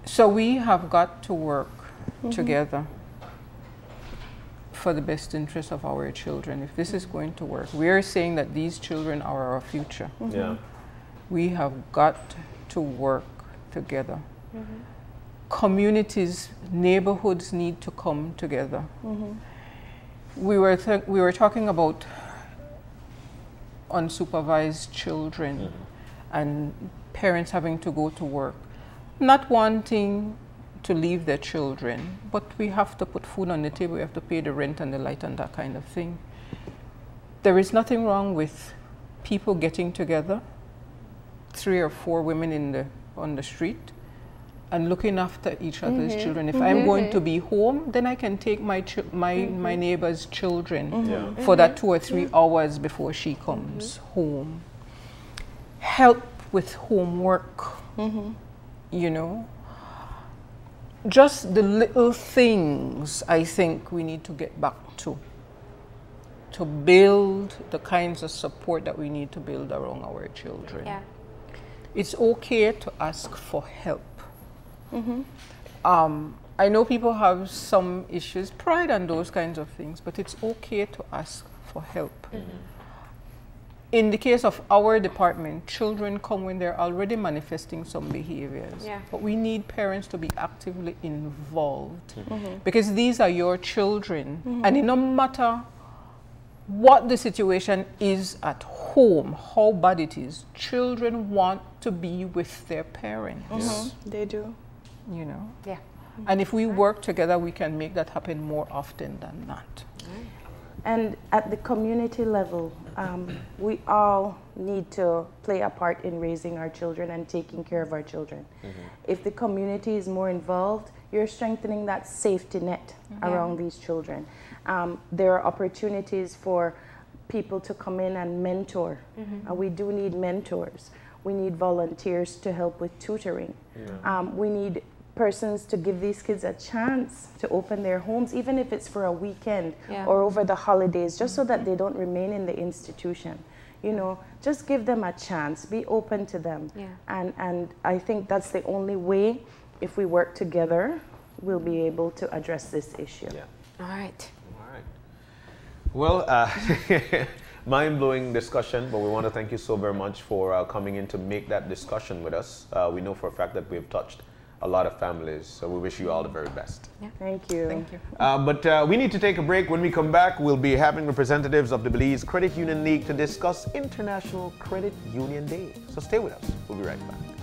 So we have got to work together for the best interest of our children. If this is going to work, we are saying that these children are our future. We have got to work together. Communities, neighborhoods need to come together. We were talking about unsupervised children and parents having to go to work, not wanting to leave their children, but we have to put food on the table, we have to pay the rent and the light and that kind of thing. There is nothing wrong with people getting together, 3 or 4 women on the street, and looking after each other's children. If I'm going to be home, then I can take my neighbor's children for that 2 or 3 hours before she comes home. Help with homework, you know. Just the little things I think we need to get back to build the kinds of support that we need to build around our children. It's okay to ask for help. I know people have some issues, pride and those kinds of things, but it's okay to ask for help. In the case of our department, children come when they're already manifesting some behaviors. But we need parents to be actively involved because these are your children. And no matter what the situation is at home, how bad it is, children want to be with their parents. They do. You know? And if we work together, we can make that happen more often than not. And at the community level, we all need to play a part in raising our children and taking care of our children. If the community is more involved, you're strengthening that safety net around these children. There are opportunities for people to come in and mentor. We do need mentors. We need volunteers to help with tutoring. We need persons to give these kids a chance to open their homes, even if it's for a weekend or over the holidays, just so that they don't remain in the institution. You know, just give them a chance, be open to them. And I think that's the only way, if we work together, we'll be able to address this issue. All right. Well, mind-blowing discussion, but we want to thank you so very much for coming in to make that discussion with us. We know for a fact that we've touched a lot of families, so we wish you all the very best. Thank you. Thank you. But we need to take a break. When we come back, we'll be having representatives of the Belize Credit Union League to discuss International Credit Union Day. So stay with us. We'll be right back.